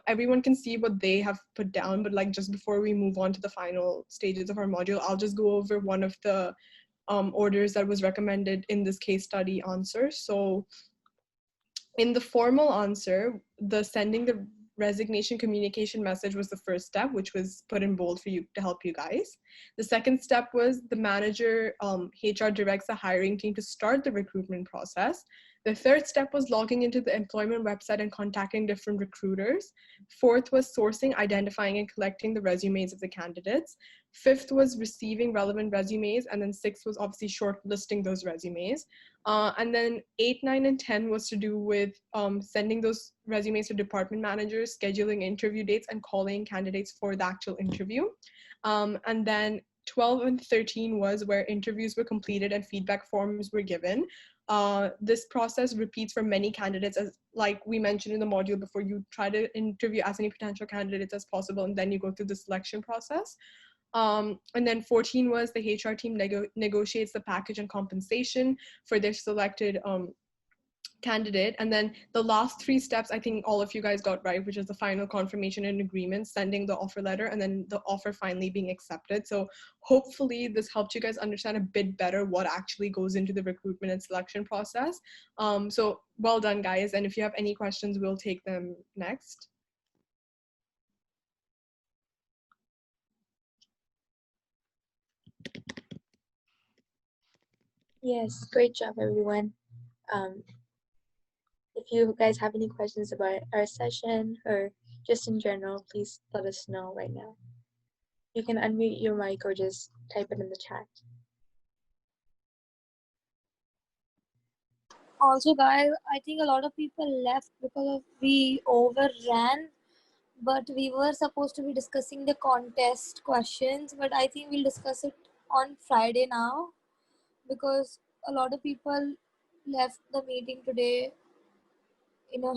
everyone can see what they have put down. But like just before we move on to the final stages of our module, I'll just go over one of the orders that was recommended in this case study answer. So in the formal answer, the sending the resignation communication message was the first step, which was put in bold for you to help you guys. The second step was the manager, HR directs the hiring team to start the recruitment process. The third step was logging into the employment website and contacting different recruiters. Fourth was sourcing, identifying, and collecting the resumes of the candidates. Fifth was receiving relevant resumes. And then sixth was obviously shortlisting those resumes. And then 8, 9, and 10 was to do with sending those resumes to department managers, scheduling interview dates, and calling candidates for the actual interview. And then 12 and 13 was where interviews were completed and feedback forms were given. This process repeats for many candidates, as like we mentioned in the module before. You try to interview as many potential candidates as possible, and then you go through the selection process. And then 14 was the HR team negotiates the package and compensation for their selected candidate. And then the last 3 steps, I think all of you guys got right, which is the final confirmation and agreement, sending the offer letter, and then the offer finally being accepted. So hopefully this helped you guys understand a bit better what actually goes into the recruitment and selection process. So well done, guys. And if you have any questions, we'll take them next. Yes, great job, everyone. If you guys have any questions about our session or just in general, please let us know right now. You can unmute your mic or just type it in the chat. Also, guys, I think a lot of people left because we overran, but we were supposed to be discussing the contest questions, but I think we'll discuss it on Friday now because a lot of people left the meeting today in a